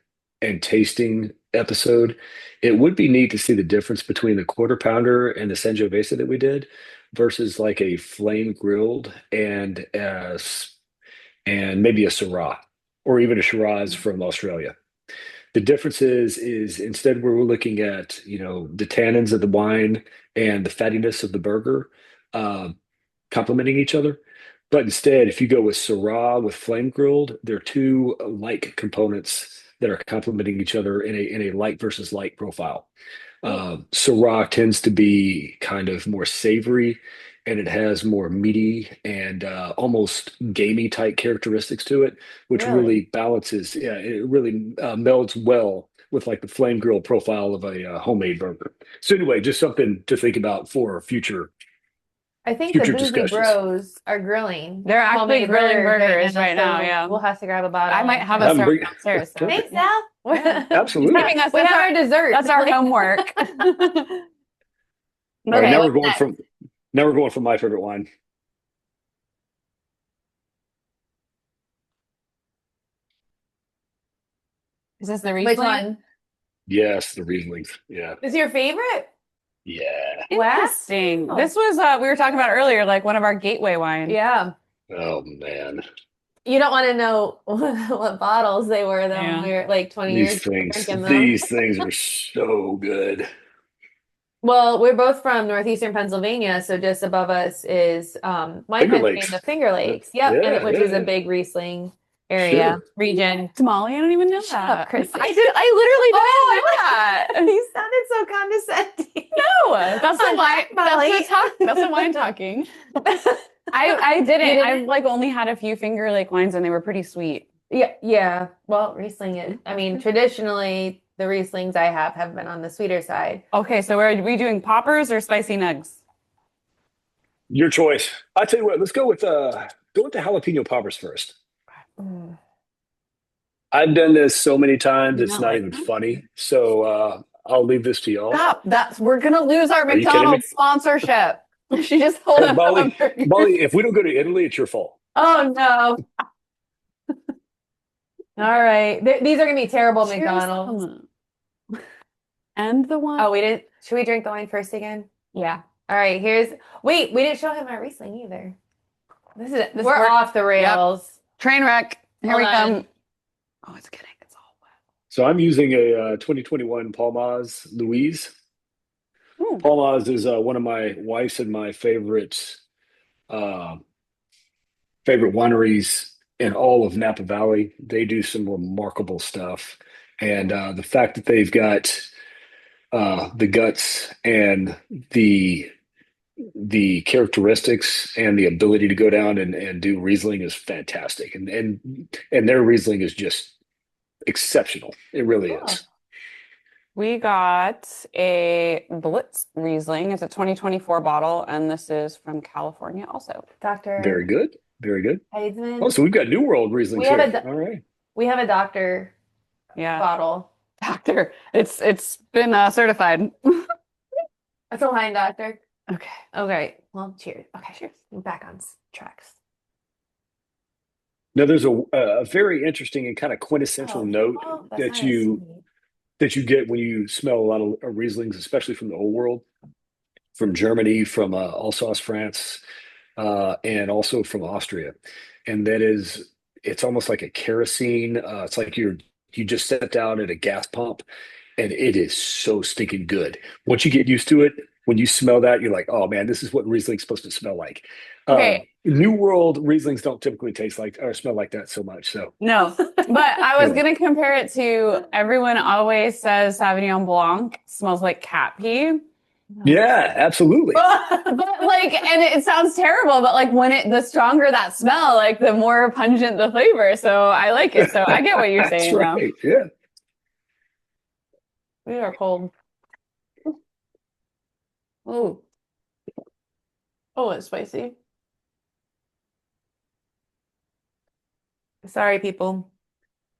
Speaker 5: and tasting episode. It would be neat to see the difference between the quarter pounder and the Sangiovese that we did versus like a flame grilled and maybe a Syrah or even a Shiraz from Australia. The difference is instead we're looking at, the tannins of the wine and the fattiness of the burger uh, complementing each other. But instead, if you go with Syrah with flame grilled, they're two like components that are complementing each other in a light versus light profile. Syrah tends to be kind of more savory and it has more meaty and almost gamey type characteristics to it, which
Speaker 4: Really?
Speaker 5: really balances. Yeah, it really melds well with like the flame grill profile of a homemade burger. So anyway, just something to think about for
Speaker 4: I think the
Speaker 5: future
Speaker 4: Boozy
Speaker 5: discussions.
Speaker 4: Bros are grilling.
Speaker 3: They're actually
Speaker 4: homemade
Speaker 3: grilling burgers
Speaker 4: now,
Speaker 3: right now,
Speaker 4: so
Speaker 3: yeah.
Speaker 4: We'll have to grab a bottle.
Speaker 3: I might have
Speaker 5: I'm
Speaker 3: us serve
Speaker 5: bring-
Speaker 3: downstairs. So.
Speaker 5: Perfect.
Speaker 4: Thanks, Al.
Speaker 5: Absolutely.
Speaker 3: Giving us
Speaker 4: We
Speaker 3: that's
Speaker 4: have
Speaker 3: our,
Speaker 4: our dessert.
Speaker 3: that's our homework.
Speaker 5: All right,
Speaker 4: Okay,
Speaker 5: now
Speaker 4: what's
Speaker 5: we're going
Speaker 4: next?
Speaker 5: from now we're going from my favorite wine.
Speaker 3: Is this the
Speaker 4: Which
Speaker 3: Riesling?
Speaker 4: one?
Speaker 5: Yes, the Riesling. Yeah.
Speaker 4: Is your favorite?
Speaker 5: Yeah.
Speaker 3: Interesting.
Speaker 4: Wow.
Speaker 3: This was we were talking about earlier, like one of our gateway wines.
Speaker 4: Yeah.
Speaker 5: Oh man.
Speaker 4: You don't want to know what bottles they were though when we were like 20 years
Speaker 5: These
Speaker 4: ago
Speaker 5: things,
Speaker 4: drinking them.
Speaker 5: these things are so good.
Speaker 4: Well, we're both from northeastern Pennsylvania, so just above us is Wine
Speaker 5: Finger
Speaker 4: Country
Speaker 5: Lakes.
Speaker 4: and the Finger Lakes. Yep,
Speaker 5: Yeah,
Speaker 4: which
Speaker 5: yeah,
Speaker 4: is a
Speaker 5: yeah.
Speaker 4: big Riesling area
Speaker 5: Sure.
Speaker 4: region.
Speaker 3: Molly, I don't even know
Speaker 4: Shut
Speaker 3: that.
Speaker 4: up, Chrissy.
Speaker 3: I literally didn't know that.
Speaker 4: You sounded so condescending.
Speaker 3: No, that's the wine.
Speaker 4: Molly.
Speaker 3: That's the wine talking. I didn't.
Speaker 4: You didn't?
Speaker 3: I've like only had a few Finger Lake wines, and they were pretty sweet.
Speaker 4: Yeah. Well, Riesling is, I mean, traditionally the Rieslings I have been on the sweeter side.
Speaker 3: Okay, so are we doing poppers or spicy nugs?
Speaker 5: Your choice. I tell you what, let's go with the jalapeno poppers first. I've done this so many times,
Speaker 3: You
Speaker 5: it's
Speaker 3: not
Speaker 5: not
Speaker 3: like
Speaker 5: even
Speaker 3: them?
Speaker 5: funny. So I'll leave this to y'all.
Speaker 3: Stop! We're gonna lose our
Speaker 5: Are you kidding me?
Speaker 3: McDonald's sponsorship. She just pulled
Speaker 5: Hey,
Speaker 3: up
Speaker 5: Molly,
Speaker 3: a burger.
Speaker 5: Molly, if we don't go to Italy, it's your fault.
Speaker 4: Oh no. All right. These are gonna be terrible
Speaker 3: Cheers.
Speaker 4: McDonald's.
Speaker 3: Come on. And the wine.
Speaker 4: Oh, we didn't. Should we drink the wine first again?
Speaker 3: Yeah.
Speaker 4: All right. Wait, we didn't show him our Riesling either.
Speaker 3: This
Speaker 4: We're off the rails.
Speaker 3: Train wreck. Here
Speaker 4: Hold
Speaker 3: we
Speaker 4: on.
Speaker 3: come. Oh, it's getting. It's all wet.
Speaker 5: So I'm using a 2021 Palmaz Louise.
Speaker 3: Ooh.
Speaker 5: Palmaz is one of my wife's and my uh, favorite wineries in all of Napa Valley. They do some remarkable stuff, and the fact that they've got the guts and the characteristics and the ability to go down and do Riesling is fantastic, and their Riesling is just exceptional. It really is.
Speaker 3: We got a Blitz Riesling. It's a 2024 bottle, and this is from California also.
Speaker 4: Dr.
Speaker 5: Very good. Very good.
Speaker 4: Heisman.
Speaker 5: Oh, so we've got New World Rieslings
Speaker 4: We have
Speaker 5: here.
Speaker 4: a-
Speaker 5: All right.
Speaker 4: We have a doctor
Speaker 3: Yeah,
Speaker 4: bottle.
Speaker 3: doctor. It's been certified.
Speaker 4: That's a line, doctor.
Speaker 3: Okay.
Speaker 4: Okay. Well, cheers. Okay, cheers. I'm back on tracks.
Speaker 5: Now, there's a very interesting and kind of quintessential note
Speaker 4: that's
Speaker 5: that
Speaker 4: not
Speaker 5: you
Speaker 4: as sweet.
Speaker 5: that you get when you smell a lot of Rieslings, especially from the old world, from Germany, from Alsace, France, and also from Austria. And that is, it's almost like a kerosene. It's like you just stepped out at a gas pump, and it is so stinking good. Once you get used to it, when you smell that, you're like, oh man, this is what Riesling's supposed to smell like.
Speaker 3: Okay.
Speaker 5: New World Rieslings don't typically taste like or smell like that so much. So
Speaker 3: No, but I was
Speaker 5: Yeah.
Speaker 3: gonna compare it to everyone always says Sauvignon Blanc smells like cat pee.
Speaker 5: yeah, absolutely.
Speaker 3: But like, and it sounds terrible, but like the stronger that smell, like the more pungent the flavor. So I like it. So I get what you're
Speaker 5: That's
Speaker 3: saying now.
Speaker 5: right. Yeah.
Speaker 4: We are cold.
Speaker 3: Ooh.
Speaker 4: Oh, it's spicy. Sorry, people.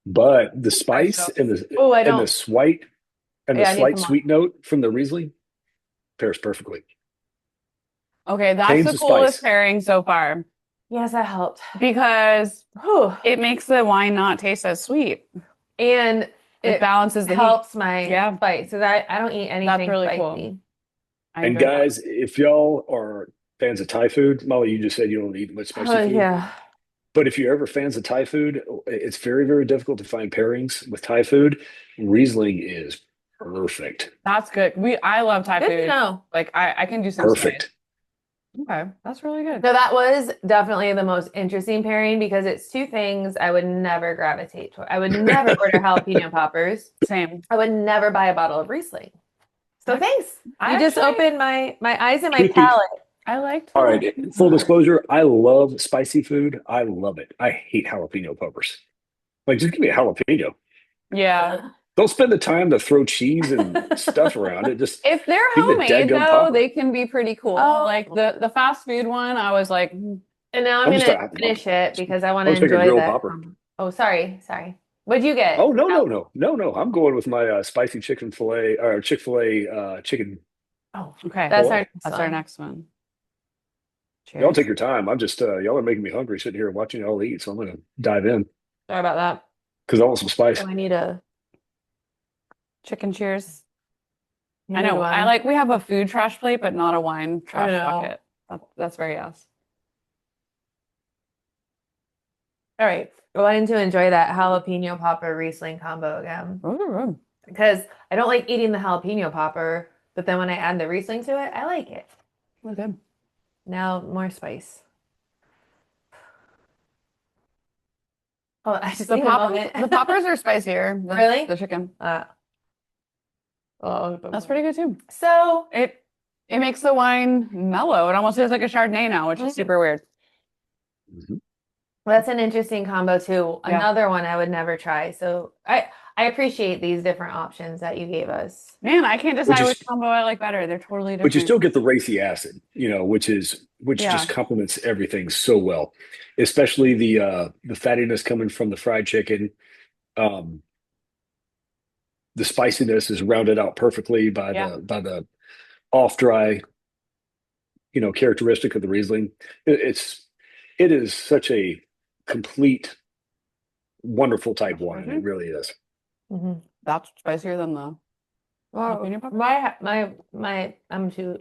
Speaker 5: But the spice and the
Speaker 4: Oh, I
Speaker 5: and the
Speaker 4: don't.
Speaker 5: slight and the
Speaker 4: Yeah, I need
Speaker 5: slight
Speaker 4: some more.
Speaker 5: sweet note from the Riesling pairs perfectly.
Speaker 3: Okay, that's
Speaker 5: Canes
Speaker 3: the
Speaker 5: of
Speaker 3: coolest
Speaker 5: spice.
Speaker 3: pairing so far
Speaker 4: Yes, that helped.
Speaker 3: because
Speaker 4: Whew.
Speaker 3: it makes the wine not taste as sweet.
Speaker 4: And
Speaker 3: It balances the heat.
Speaker 4: helps my
Speaker 3: Yeah.
Speaker 4: spice. So that I don't eat anything
Speaker 3: really
Speaker 4: spicy.
Speaker 3: cool. I
Speaker 5: And
Speaker 3: agree.
Speaker 5: guys, if y'all are fans of Thai food, Molly, you just said you don't eat much spicy
Speaker 4: Oh
Speaker 5: food.
Speaker 4: yeah.
Speaker 5: But if you're ever fans of Thai food, it's very, very difficult to find pairings with Thai food. Riesling is perfect.
Speaker 3: That's good. I love Thai
Speaker 4: Good to
Speaker 3: food.
Speaker 4: know.
Speaker 3: Like I can do some
Speaker 5: Perfect.
Speaker 3: spice. Okay, that's really good.
Speaker 4: So that was definitely the most interesting pairing because it's two things I would never gravitate toward. I would never order jalapeno poppers.
Speaker 3: Same.
Speaker 4: I would never buy a bottle of Riesling. So thanks. You just opened my eyes and my
Speaker 5: Truth be-
Speaker 4: palate.
Speaker 3: I liked
Speaker 5: All right, full disclosure, I love spicy food. I love it. I hate jalapeno peppers. Like, just give me a jalapeno.
Speaker 3: Yeah.
Speaker 5: Don't spend the time to throw cheese and stuff around it. Just
Speaker 3: If they're
Speaker 5: give me a
Speaker 3: homemade
Speaker 5: dadgum
Speaker 3: though,
Speaker 5: popper.
Speaker 3: they can be pretty cool.
Speaker 4: Oh.
Speaker 3: Like the fast food one, I was like,
Speaker 4: And now I'm
Speaker 5: I'm just
Speaker 4: gonna
Speaker 5: a-
Speaker 4: finish it because I want
Speaker 5: I
Speaker 4: to
Speaker 5: was thinking
Speaker 4: enjoy
Speaker 5: grilled
Speaker 4: that.
Speaker 5: popper.
Speaker 4: Oh, sorry. What'd you get?
Speaker 5: Oh, no. I'm going with my spicy chicken fillet or Chick-fil-A chicken.
Speaker 3: oh, okay.
Speaker 4: That's
Speaker 5: Boy.
Speaker 4: our next
Speaker 3: That's
Speaker 4: one.
Speaker 3: our next one. Cheers.
Speaker 5: Y'all take your time. I'm just y'all are making me hungry sitting here watching y'all eat, so I'm gonna dive in
Speaker 4: Sorry about that.
Speaker 5: because I want some spice.
Speaker 4: Oh, I need a
Speaker 3: Chicken cheers.
Speaker 4: need
Speaker 3: I know.
Speaker 4: one.
Speaker 3: We have a food trash plate, but not a wine trash
Speaker 4: know.
Speaker 3: bucket. That's very us.
Speaker 4: All right. I wanted to enjoy that jalapeno popper Riesling combo again because I don't like eating the jalapeno popper, but then when I add the Riesling to it, I like it.
Speaker 3: We're good.
Speaker 4: Now more spice. Oh, I just need a moment.
Speaker 3: The poppers are spicier than
Speaker 4: Really?
Speaker 3: the chicken.
Speaker 4: Oh,
Speaker 3: That's pretty good too.
Speaker 4: So
Speaker 3: It makes the wine mellow. It almost tastes like a Chardonnay now, which is super weird.
Speaker 5: Mhm.
Speaker 4: that's an interesting combo too.
Speaker 3: Yeah.
Speaker 4: Another one I would never try. So I appreciate these different options that you gave us.
Speaker 3: Man, I can't decide
Speaker 5: is-
Speaker 3: which combo I like better. They're totally different.
Speaker 5: But you still get the racy acid, which
Speaker 3: Yeah.
Speaker 5: just complements everything so well, especially the fattiness coming from the fried chicken. The spiciness is rounded out perfectly by the off dry, characteristic of the Riesling. It is such a complete, wonderful type wine. It really is.
Speaker 4: Mm-hmm.
Speaker 3: That's spicier than the jalapeno pepper?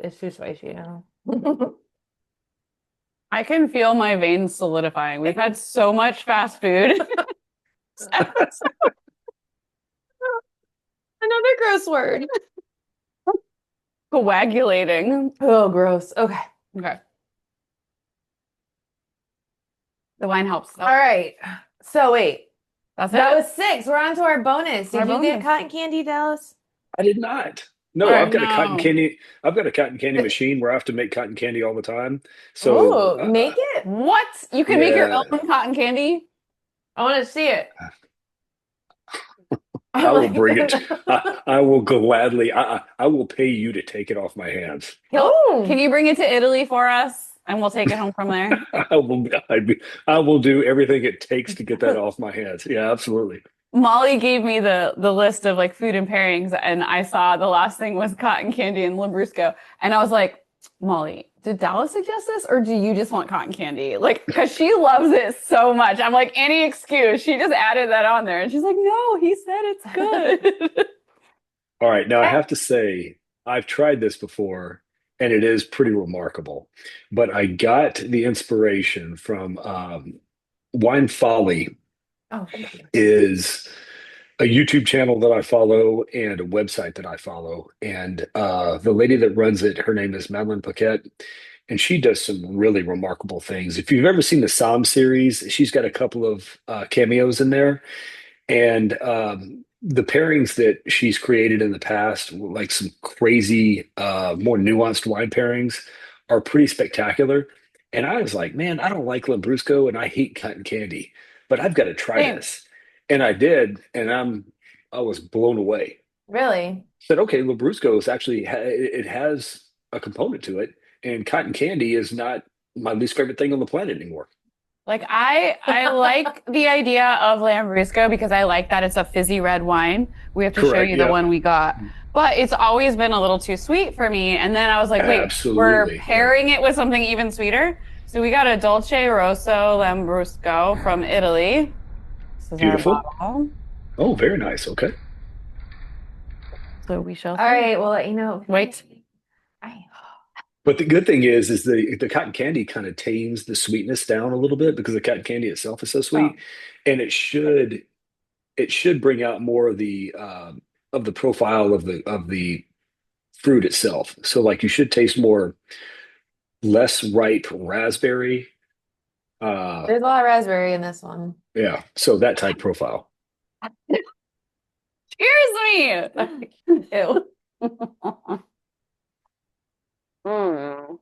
Speaker 4: It's too spicy now.
Speaker 3: I can feel my veins solidifying. We've had so much fast food.
Speaker 4: Another gross word.
Speaker 3: Coagulating.
Speaker 4: Oh, gross. Okay.
Speaker 3: Okay. The wine helps.
Speaker 4: All right. So wait,
Speaker 3: That's
Speaker 4: that
Speaker 3: it.
Speaker 4: was 6. We're on to our bonus. Did
Speaker 3: Our
Speaker 4: you get
Speaker 3: bonus.
Speaker 4: cotton candy, Dallas?
Speaker 5: I did not. No,
Speaker 3: Oh,
Speaker 5: I've got a cotton
Speaker 3: no.
Speaker 5: candy. I've got a cotton candy machine where I have to make cotton candy all the time. So
Speaker 4: make it.
Speaker 3: What? You can make your
Speaker 5: Yeah.
Speaker 3: own cotton candy?
Speaker 4: I want to see it.
Speaker 5: I will bring it. I will gladly. I will pay you to take it off my hands.
Speaker 4: Oh,
Speaker 3: Can you bring it to Italy for us? And we'll take it home from there.
Speaker 5: I will do everything it takes to get that off my hands. Yeah, absolutely.
Speaker 3: Molly gave me the list of like food and pairings, and I saw the last thing was cotton candy and Lambrusco. And I was like, Molly, did Dallas suggest this or do you just want cotton candy? Like, because she loves it so much. I'm like, any excuse. She just added that on there. And she's like, no, he said it's good.
Speaker 5: All right. Now I have to say, I've tried this before and it is pretty remarkable. But I got the inspiration from Wine Folly
Speaker 4: oh, thank you.
Speaker 5: is a YouTube channel that I follow and a website that I follow. And the lady that runs it, her name is Madeline Paquette, and she does some really remarkable things. If you've ever seen the Psalm series, she's got a couple of cameos in there. And the pairings that she's created in the past, like some crazy, more nuanced wine pairings, are pretty spectacular. And I was like, man, I don't like Lambrusco and I hate cotton candy, but I've got to try
Speaker 3: Same.
Speaker 5: this. And I did, and I was blown away.
Speaker 4: Really?
Speaker 5: Said, okay, Lambrusco is actually it has a component to it, and cotton candy is not my least favorite thing on the planet anymore.
Speaker 3: Like I like the idea of Lambrusco because I like that it's a fizzy red wine. We have to show
Speaker 5: Correct,
Speaker 3: you the
Speaker 5: yeah.
Speaker 3: one we got. But it's always been a little too sweet for me. And then I was like, wait,
Speaker 5: Absolutely,
Speaker 3: we're
Speaker 5: yeah.
Speaker 3: pairing it with something even sweeter. So we got a Dolce Rosso Lambrusco from Italy. This is
Speaker 5: Beautiful.
Speaker 3: our bottle.
Speaker 5: Oh, very nice. Okay.
Speaker 3: So we shall
Speaker 4: All
Speaker 3: see.
Speaker 4: right, we'll let you know.
Speaker 3: Wait.
Speaker 5: But the good thing is the cotton candy kind of tames the sweetness down a little bit because the cotton candy itself is so sweet, and it should bring out more of the profile of the fruit itself. So like you should taste more less ripe raspberry.
Speaker 4: There's a lot of raspberry in this one.
Speaker 5: Yeah, so that type profile.
Speaker 3: Cheers me.
Speaker 4: Ew.
Speaker 3: Mm.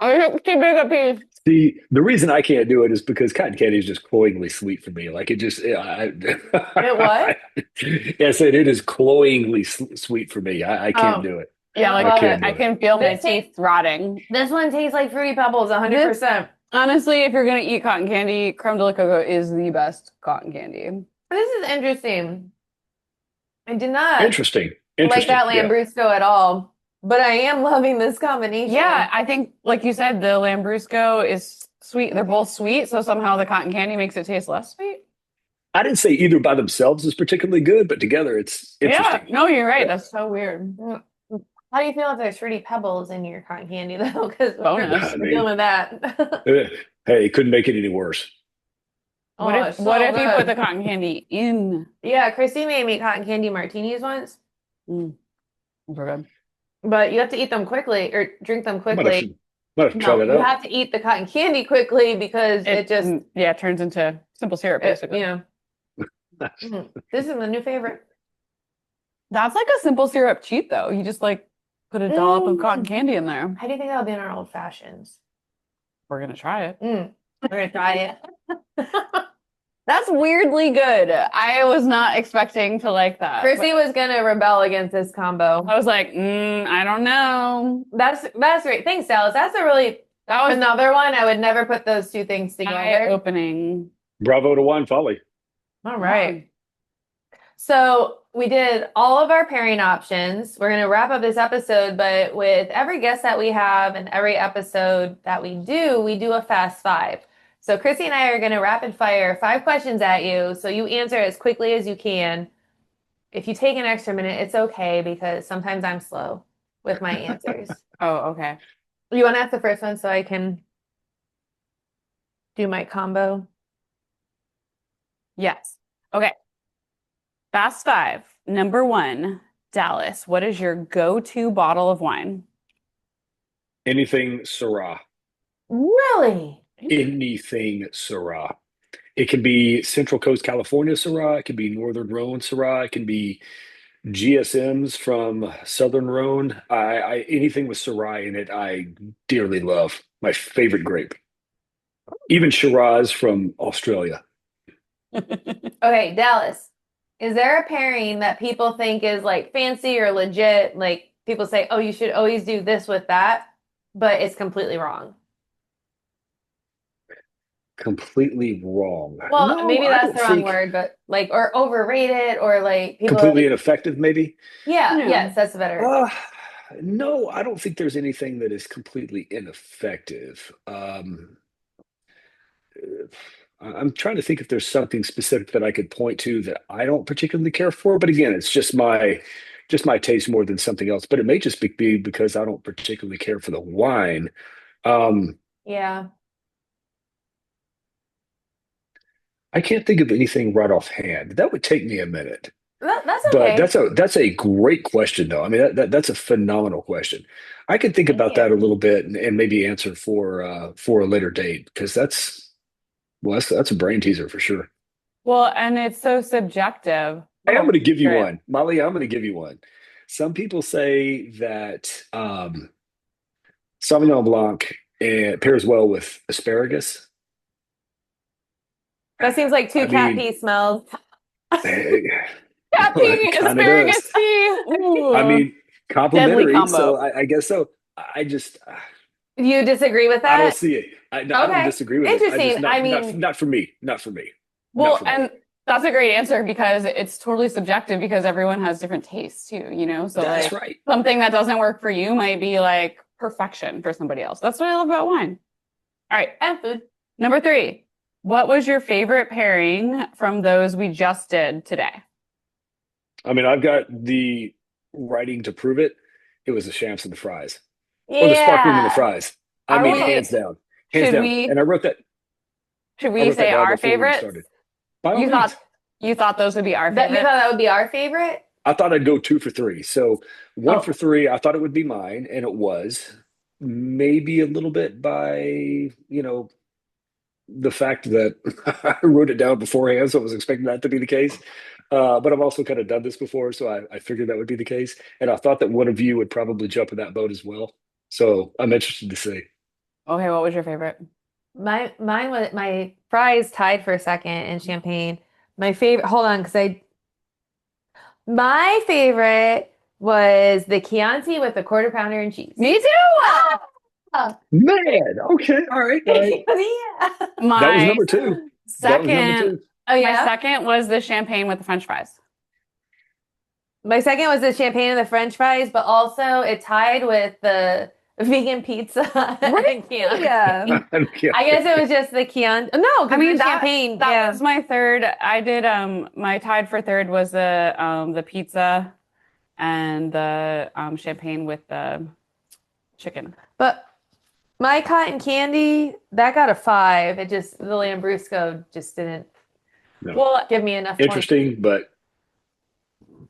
Speaker 3: I have too big a piece.
Speaker 5: The reason I can't do it is because cotton candy is just cloyingly sweet for me. Like it just,
Speaker 4: It what?
Speaker 5: Yes, it is cloyingly sweet for me. I can't do it.
Speaker 3: Yeah, like
Speaker 4: I
Speaker 5: can't do
Speaker 3: I
Speaker 5: it.
Speaker 3: can feel my
Speaker 4: This
Speaker 3: teeth rotting.
Speaker 4: This one tastes like Fruity Pebbles, 100%.
Speaker 3: Honestly, if you're gonna eat cotton candy, creme de la coco is the best cotton candy.
Speaker 4: This is interesting. I did not
Speaker 5: Interesting.
Speaker 4: like that
Speaker 5: Yeah.
Speaker 4: Lambrusco at all, but I am loving this combination.
Speaker 3: Yeah, I think, like you said, the Lambrusco is sweet. They're both sweet, so somehow the cotton candy makes it taste less sweet.
Speaker 5: I didn't say either by themselves is particularly good, but together it's interesting.
Speaker 3: Yeah, no, you're right. That's so weird.
Speaker 4: How do you feel if there's Fruity Pebbles in your cotton candy, though? Because
Speaker 3: Bonus.
Speaker 4: we're dealing with that.
Speaker 5: Hey, couldn't make it any worse.
Speaker 3: What
Speaker 4: Oh,
Speaker 3: if
Speaker 4: it's so
Speaker 3: what if you
Speaker 4: good.
Speaker 3: put the cotton candy in?
Speaker 4: Yeah, Chrissy made me cotton candy martinis once,
Speaker 3: Those are good.
Speaker 4: but you have to eat them quickly or drink them
Speaker 5: Might have
Speaker 4: quickly.
Speaker 5: to, might have to try
Speaker 4: No,
Speaker 5: that
Speaker 4: you
Speaker 5: out.
Speaker 4: have to eat the cotton candy quickly because it just,
Speaker 3: it turns into simple syrup, basically.
Speaker 4: you know. This is my new favorite.
Speaker 3: That's like a simple syrup cheat, though. You just like put a dollop of cotton
Speaker 4: Mm.
Speaker 3: candy in there.
Speaker 4: How do you think that'll be in our old fashions?
Speaker 3: We're gonna try it.
Speaker 4: We're gonna try it.
Speaker 3: That's weirdly good. I was not expecting to like that.
Speaker 4: Chrissy was gonna rebel against this combo.
Speaker 3: I was like, I don't know.
Speaker 4: That's great. Thanks, Dallas. That was another one. I would never put those two things together.
Speaker 3: Eye-opening.
Speaker 5: Bravo to Wine Folly.
Speaker 4: All right. So we did all of our pairing options. We're going to wrap up this episode, but with every guest that we have and every episode that we do a fast five. So Chrissy and I are going to rapid fire 5 questions at you. So you answer as quickly as you can. If you take an extra minute, it's okay because sometimes I'm slow with my answers.
Speaker 3: Oh, okay.
Speaker 4: You want to ask the first one so I can do my combo?
Speaker 3: Yes. Okay. Fast 5. Number 1, Dallas. What is your go-to bottle of wine?
Speaker 5: Anything Syrah.
Speaker 4: Really?
Speaker 5: Anything Syrah. It can be Central Coast California Syrah. It can be Northern Rhone Syrah. It can be GSMs from Southern Rhone. Anything with Syrah in it, I dearly love. My favorite grape. Even Shiraz from Australia.
Speaker 4: Okay, Dallas. Is there a pairing that people think is like fancy or legit? Like people say, oh, you should always do this with that, but it's completely wrong.
Speaker 5: Completely wrong.
Speaker 4: Well,
Speaker 5: No,
Speaker 4: maybe
Speaker 5: I
Speaker 4: that's
Speaker 5: don't
Speaker 4: the wrong
Speaker 5: think-
Speaker 4: word, but like, or overrated, or like people.
Speaker 5: Completely ineffective, maybe?
Speaker 4: Yeah,
Speaker 3: Yeah.
Speaker 4: yes, that's better.
Speaker 5: No, I don't think there's anything that is completely ineffective. I'm trying to think if there's something specific that I could point to that I don't particularly care for. But again, it's just my taste more than something else. But it may just be because I don't particularly care for the wine.
Speaker 4: Yeah.
Speaker 5: I can't think of anything right offhand. That would take me a minute.
Speaker 4: That's
Speaker 5: But
Speaker 4: okay.
Speaker 5: that's a great question, though. I mean, that's a phenomenal question. I could think
Speaker 4: Thank
Speaker 5: about
Speaker 4: you.
Speaker 5: that a little bit and maybe answer for a later date because that's a brain teaser for sure.
Speaker 3: Well, and it's so subjective.
Speaker 5: Hey, I'm going to give you
Speaker 3: Great.
Speaker 5: one, Molly. I'm going to give you one. Some people say that Sauvignon Blanc pairs well with asparagus.
Speaker 4: That seems like two
Speaker 5: I
Speaker 4: cat
Speaker 5: mean-
Speaker 4: pee smells.
Speaker 3: Cat
Speaker 5: Well, it
Speaker 3: pee,
Speaker 5: kinda
Speaker 3: asparagus
Speaker 5: does.
Speaker 3: tea. Ooh.
Speaker 5: I mean, complimentary.
Speaker 3: combo.
Speaker 5: So I guess so. I just
Speaker 4: You disagree with
Speaker 5: I
Speaker 4: that?
Speaker 5: don't see it. I don't
Speaker 4: Okay.
Speaker 5: disagree with it.
Speaker 4: Interesting.
Speaker 5: Not,
Speaker 4: I mean-
Speaker 5: not for me. Not for me.
Speaker 3: Well,
Speaker 5: Not for me.
Speaker 3: and that's a great answer because it's totally subjective because everyone has different tastes too, you know? So
Speaker 5: That's
Speaker 3: like
Speaker 5: right.
Speaker 3: something that doesn't work for you might be like perfection for somebody else. That's what I love about wine. All right.
Speaker 4: And food.
Speaker 3: Number 3. What was your favorite pairing from those we just did today?
Speaker 5: I mean, I've got the writing to prove it. It was the champs and the fries, or the sparkling and the
Speaker 4: Yeah.
Speaker 5: fries. I
Speaker 3: Are
Speaker 5: mean,
Speaker 3: we?
Speaker 5: hands
Speaker 3: Should
Speaker 5: down.
Speaker 3: we?
Speaker 5: And
Speaker 3: Should
Speaker 5: I
Speaker 3: we
Speaker 5: wrote that
Speaker 3: say
Speaker 5: down
Speaker 3: our
Speaker 5: before we
Speaker 3: favorites?
Speaker 5: started. By all
Speaker 3: You
Speaker 5: means,
Speaker 3: thought you thought those would be our
Speaker 4: That you
Speaker 3: favorite?
Speaker 4: thought that would be our favorite?
Speaker 5: I thought I'd go two for three. So one
Speaker 4: Oh,
Speaker 5: for three, I thought it would be mine, and it was maybe a little bit by, the fact that I wrote it down beforehand, so I was expecting that to be the case. But I've also kind of done this before, so I figured that would be the case. And I thought that one of you would probably jump in that boat as well. So I'm interested to see.
Speaker 3: Okay, what was your favorite?
Speaker 4: mine was my fries tied for second in champagne. My favorite, hold on, my favorite was the Chianti with the quarter pounder and cheese.
Speaker 3: Me too.
Speaker 4: Ah!
Speaker 5: Man, okay, all right, all right.
Speaker 4: Yeah.
Speaker 5: That was
Speaker 3: My
Speaker 5: number two. That was number
Speaker 3: second,
Speaker 5: two.
Speaker 4: Oh
Speaker 3: my
Speaker 4: yeah.
Speaker 3: second was the champagne with the French fries.
Speaker 4: My second was the champagne and the French fries, but also it tied with the vegan pizza and Chianti.
Speaker 3: Yeah.
Speaker 5: Okay.
Speaker 4: I guess it was just the Chianti. No,
Speaker 3: I
Speaker 4: because
Speaker 3: mean
Speaker 4: the champagne.
Speaker 3: that
Speaker 4: Yeah.
Speaker 3: was my third. I did my tied for third was the pizza and the champagne with the chicken.
Speaker 4: But my cotton candy, that got a 5. It just, the Lambrusco just didn't
Speaker 5: No.
Speaker 3: Well,
Speaker 4: give me enough points.
Speaker 5: Interesting, but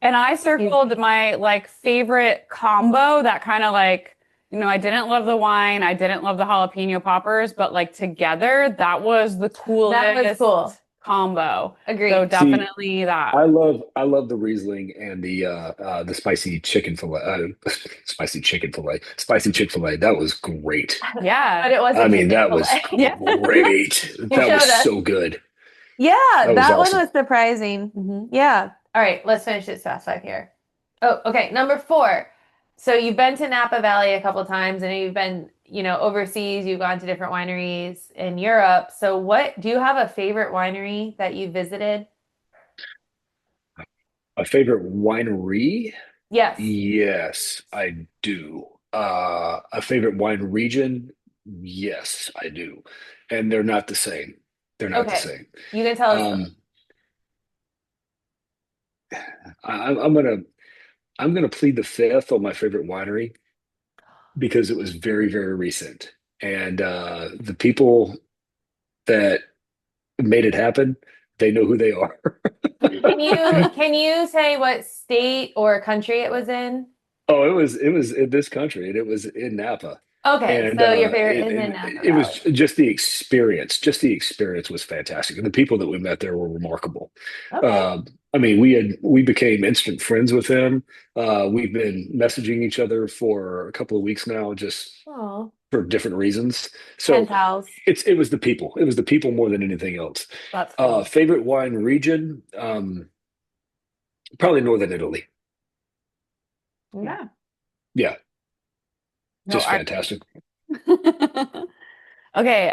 Speaker 3: and I circled my like favorite combo that kind of like, I didn't love the wine, I didn't love the jalapeno poppers, but like together, that was the coolest
Speaker 4: That was cool.
Speaker 3: combo.
Speaker 4: Agreed.
Speaker 3: So definitely that.
Speaker 5: I love the Riesling and the spicy chicken fillet, spicy Chick-fil-A. That was great.
Speaker 3: Yeah.
Speaker 4: But it wasn't
Speaker 5: I mean, that was
Speaker 4: Chick-fil-A.
Speaker 3: Yeah.
Speaker 5: great. That
Speaker 4: showed
Speaker 5: was
Speaker 4: us.
Speaker 5: so good.
Speaker 4: Yeah,
Speaker 5: That was
Speaker 4: that one
Speaker 5: awesome.
Speaker 4: was surprising.
Speaker 3: Mhm.
Speaker 4: Yeah. All right, let's finish this fast five here. Oh, okay. Number 4. So you've been to Napa Valley a couple times and you've been, overseas, you've gone to different wineries in Europe. So do you have a favorite winery that you visited?
Speaker 5: A favorite winery?
Speaker 4: Yes.
Speaker 5: Yes, I do. A favorite wine region? Yes, I do. And they're not the same. They're not the
Speaker 4: Okay.
Speaker 5: same.
Speaker 4: You can tell us.
Speaker 5: Um, I'm gonna plead the fifth on my favorite winery because it was very, very recent. And the people that made it happen, they know who they are.
Speaker 4: Can you say what state or country it was in?
Speaker 5: Oh, it was in this country and it was in Napa.
Speaker 4: Okay,
Speaker 5: And
Speaker 4: so your favorite is in Napa
Speaker 5: it was
Speaker 4: Valley.
Speaker 5: just the experience. Just the experience was fantastic, and the people that we met there were remarkable.
Speaker 4: Okay.
Speaker 5: I mean, we became instant friends with them. We've been messaging each other for a couple of weeks now, just
Speaker 4: Oh,
Speaker 5: for different reasons.
Speaker 4: pen
Speaker 5: So
Speaker 4: pals.
Speaker 5: it was the people. It was the people more than anything else.
Speaker 3: That's cool.
Speaker 5: Favorite wine region? Probably Northern Italy.
Speaker 4: Yeah.
Speaker 5: Yeah,
Speaker 3: No,
Speaker 5: just fantastic.
Speaker 3: Okay,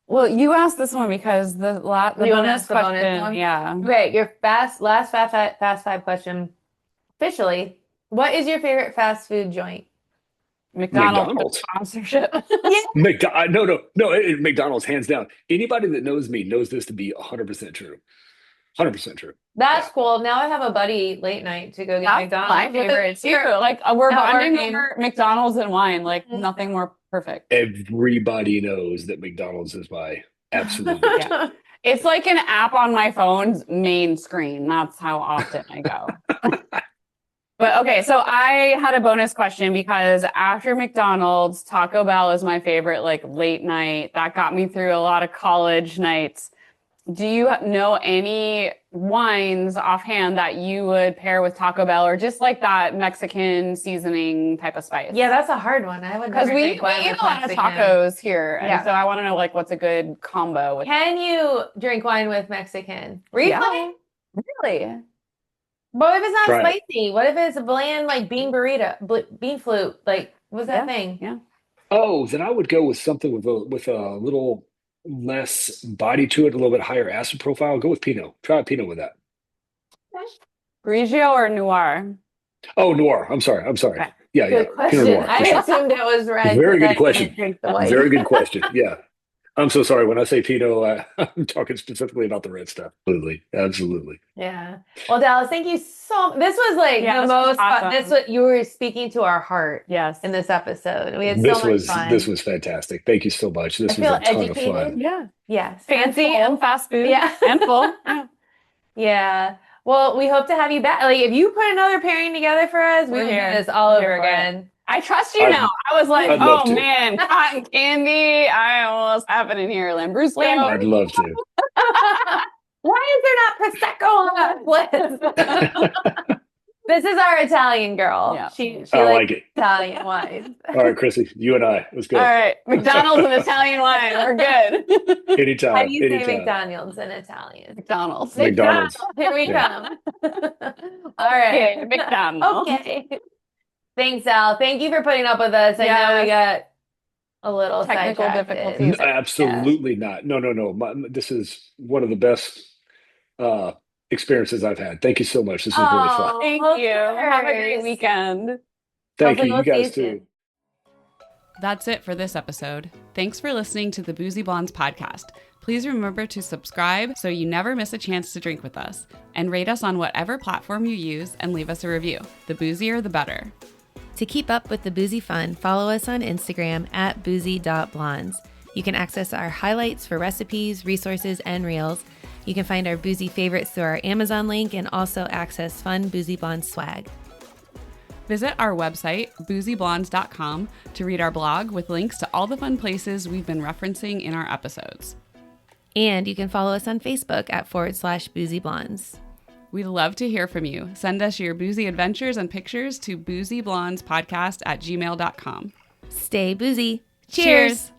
Speaker 3: well, you asked this one because the
Speaker 4: You wanna
Speaker 3: bonus
Speaker 4: ask the bonus
Speaker 3: question,
Speaker 4: one?
Speaker 3: yeah.
Speaker 4: Okay, your last fast five question. Officially, what is your favorite fast food joint?
Speaker 5: McDonald's.
Speaker 3: Sponsorship.
Speaker 5: McDonald's, hands down. Anybody that knows me knows this to be 100% true. 100% true.
Speaker 4: That's
Speaker 5: Yeah.
Speaker 4: cool. Now I have a buddy late night to go get
Speaker 3: That's
Speaker 4: McDonald's.
Speaker 3: my favorite too. Like we're
Speaker 4: Not
Speaker 3: bonding
Speaker 4: working.
Speaker 3: over McDonald's and wine. Like
Speaker 4: Mhm.
Speaker 3: nothing more perfect.
Speaker 5: Everybody knows that McDonald's is my absolute go-to.
Speaker 3: Yeah. It's like an app on my phone's main screen. That's how often I go. But okay, so I had a bonus question because after McDonald's, Taco Bell is my favorite like late night. That got me through a lot of college nights. Do you know any wines offhand that you would pair with Taco Bell or just like that Mexican seasoning type of spice?
Speaker 4: Yeah, that's a hard one. I would
Speaker 3: Because
Speaker 4: never
Speaker 3: we
Speaker 4: drink wine
Speaker 3: eat
Speaker 4: with
Speaker 3: a lot of
Speaker 4: Mexican.
Speaker 3: tacos here. And
Speaker 4: Yeah.
Speaker 3: so I want to know like what's a good combo with
Speaker 4: Can you drink wine with Mexican? Really?
Speaker 3: Yeah. Really?
Speaker 4: What if it's not
Speaker 5: Try it.
Speaker 4: spicy? What if it's a bland like bean burrito, bean flute? Like, what's that thing?
Speaker 3: Yeah.
Speaker 5: Oh, then I would go with something with a little less body to it, a little bit higher acid profile. Go with Pinot. Try a Pinot with that.
Speaker 3: Grigio or Noir?
Speaker 5: Oh, Noir. I'm sorry.
Speaker 3: Okay.
Speaker 5: Yeah,
Speaker 4: Good
Speaker 5: Pinot
Speaker 4: question.
Speaker 5: Noir. For
Speaker 4: I
Speaker 5: sure.
Speaker 4: assumed it was red.
Speaker 5: Very
Speaker 4: but I
Speaker 5: good question.
Speaker 4: didn't drink the white.
Speaker 5: Very good question. Yeah. I'm so sorry. When I say Pinot, I'm talking specifically about the red stuff. Absolutely. Absolutely.
Speaker 4: Yeah. Well, Dallas, thank you this was like
Speaker 3: Yeah,
Speaker 4: the
Speaker 3: this was
Speaker 4: most fun.
Speaker 3: awesome.
Speaker 4: This what you were speaking to our heart
Speaker 3: Yes.
Speaker 4: in this episode. We had so much fun.
Speaker 5: This was fantastic. Thank you so much. This
Speaker 4: I
Speaker 5: was
Speaker 4: feel
Speaker 5: a ton
Speaker 4: educated.
Speaker 5: of fun.
Speaker 3: Yeah.
Speaker 4: Yes.
Speaker 3: Fancy
Speaker 4: And full.
Speaker 3: and fast food.
Speaker 4: Yeah.
Speaker 3: And full. Yeah.
Speaker 4: Yeah. Well, we hope to have you back. Like, if you put another pairing together for us, we
Speaker 3: We're
Speaker 4: will do
Speaker 3: here.
Speaker 4: this all
Speaker 3: We're
Speaker 4: over
Speaker 3: here for it.
Speaker 4: again.
Speaker 3: I trust you
Speaker 5: I'd-
Speaker 3: now. I was like,
Speaker 5: I'd love
Speaker 3: oh
Speaker 5: to.
Speaker 3: man, cotton candy. I almost happening here. Lambrusco.
Speaker 5: I'd love to.
Speaker 4: Why is there not Prosecco on that list? This is our Italian girl.
Speaker 3: Yeah.
Speaker 4: She
Speaker 5: I
Speaker 4: likes
Speaker 5: like it.
Speaker 4: Italian wine.
Speaker 5: All right, Chrissy, you and I. Let's go.
Speaker 3: All right. McDonald's and Italian wine. We're good.
Speaker 5: Anytime.
Speaker 4: How do you say
Speaker 5: anytime.
Speaker 4: McDonald's in Italian?
Speaker 3: McDonald's.
Speaker 5: McDonald's.
Speaker 4: Here we
Speaker 5: Yeah.
Speaker 4: come. All right.
Speaker 3: Okay, McDonald's.
Speaker 4: Okay. Thanks, Al. Thank you for putting up with us. I know we got a little
Speaker 3: Technical
Speaker 4: sidetracked.
Speaker 3: difficulties.
Speaker 5: Absolutely not. No. This is one of the best experiences I've had. Thank you so much. This was really fun.
Speaker 3: Thank
Speaker 4: Of
Speaker 3: you. Have a great
Speaker 4: course.
Speaker 3: weekend.
Speaker 5: Thank
Speaker 4: Hopefully
Speaker 5: you.
Speaker 4: we'll
Speaker 5: You guys
Speaker 4: see you
Speaker 5: too.
Speaker 4: soon.
Speaker 2: That's it for this episode. Thanks for listening to the Boozy Blondes podcast. Please remember to subscribe so you never miss a chance to drink with us, and rate us on whatever platform you use and leave us a review. The boozier, the better.
Speaker 1: To keep up with the boozy fun, follow us on Instagram at boozy.blondes. You can access our highlights for recipes, resources, and reels. You can find our boozy favorites through our Amazon link and also access fun Boozy Blondes swag.
Speaker 2: Visit our website, boozyblondes.com, to read our blog with links to all the fun places we've been referencing in our episodes.
Speaker 1: And you can follow us on Facebook at /Boozy Blondes.
Speaker 2: We'd love to hear from you. Send us your boozy adventures and pictures to boozyblondespodcast@gmail.com.
Speaker 1: Stay boozy.
Speaker 2: Cheers.